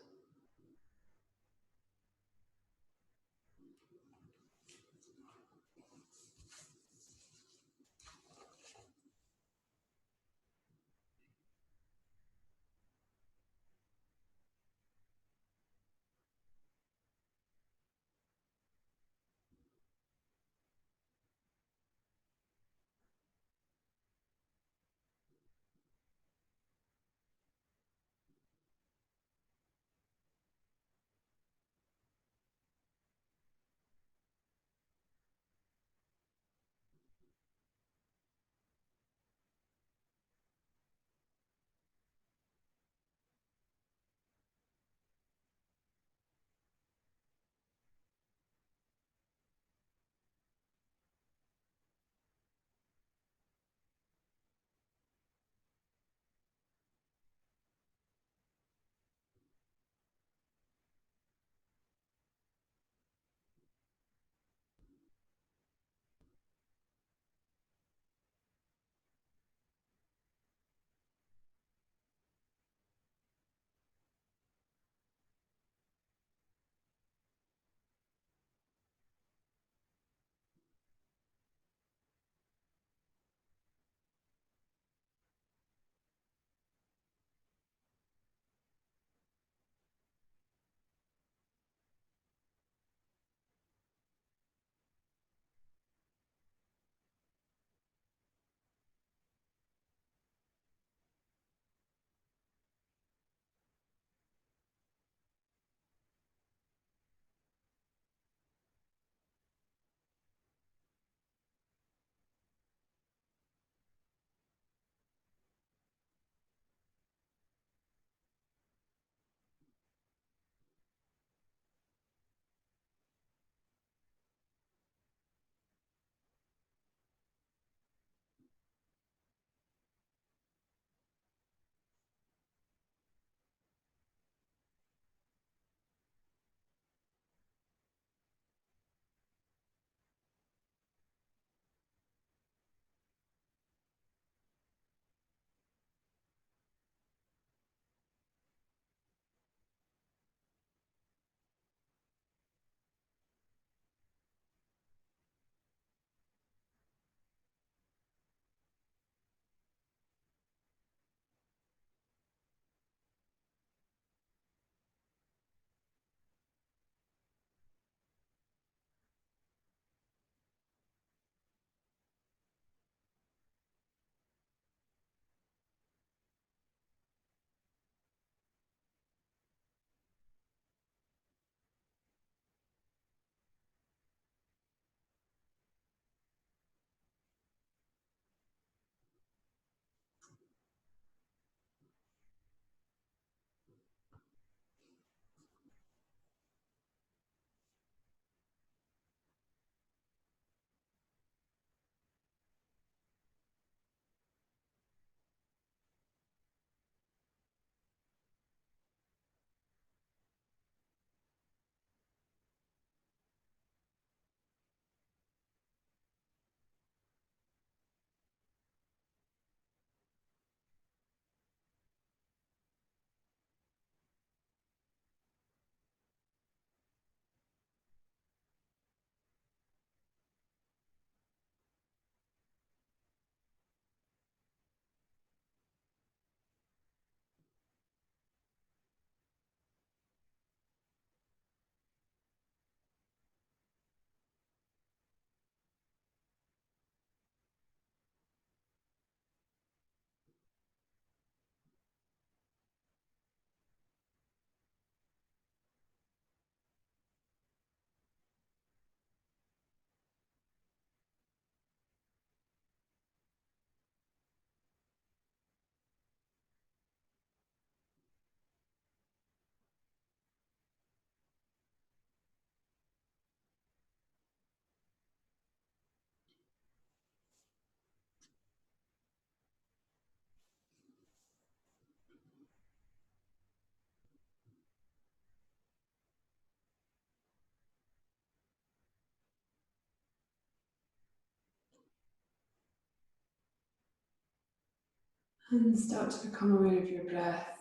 And start to become aware of your breath.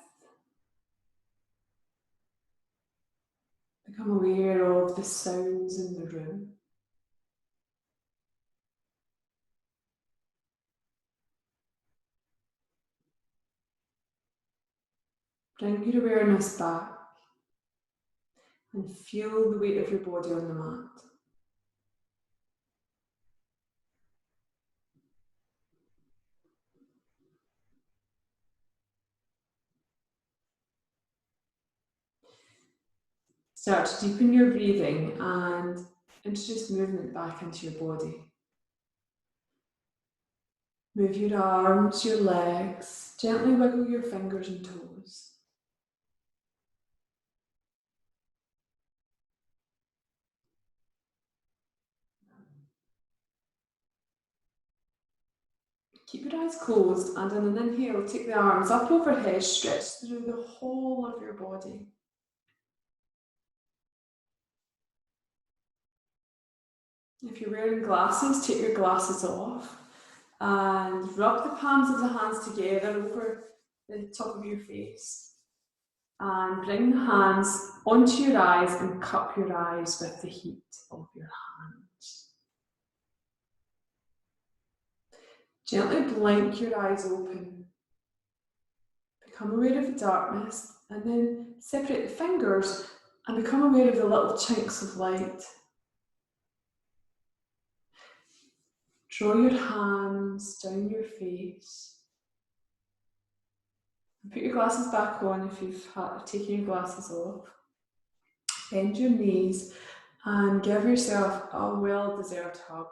Become aware of the sounds in the room. Bring your awareness back and feel the weight of your body on the mat. Start to deepen your breathing and introduce movement back into your body. Move your arms, your legs, gently wiggle your fingers and toes. Keep your eyes closed and on an inhale, take the arms up overhead, stretch through the whole of your body. If you're wearing glasses, take your glasses off and rub the palms of the hands together over the top of your face. And bring the hands onto your eyes and cup your eyes with the heat of your hands. Gently blink your eyes open. Become aware of the darkness and then separate the fingers and become aware of the little chinks of light. Draw your hands down your face. And put your glasses back on if you've taken your glasses off. Bend your knees and give yourself a well-deserved hug.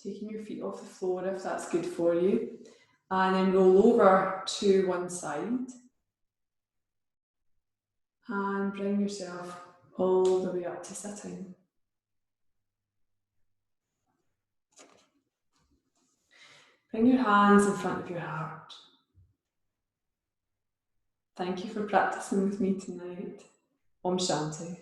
Taking your feet off the floor if that's good for you. And then roll over to one side. And bring yourself all the way up to sitting. Bring your hands in front of your heart. Thank you for practicing with me tonight. Om Shanti.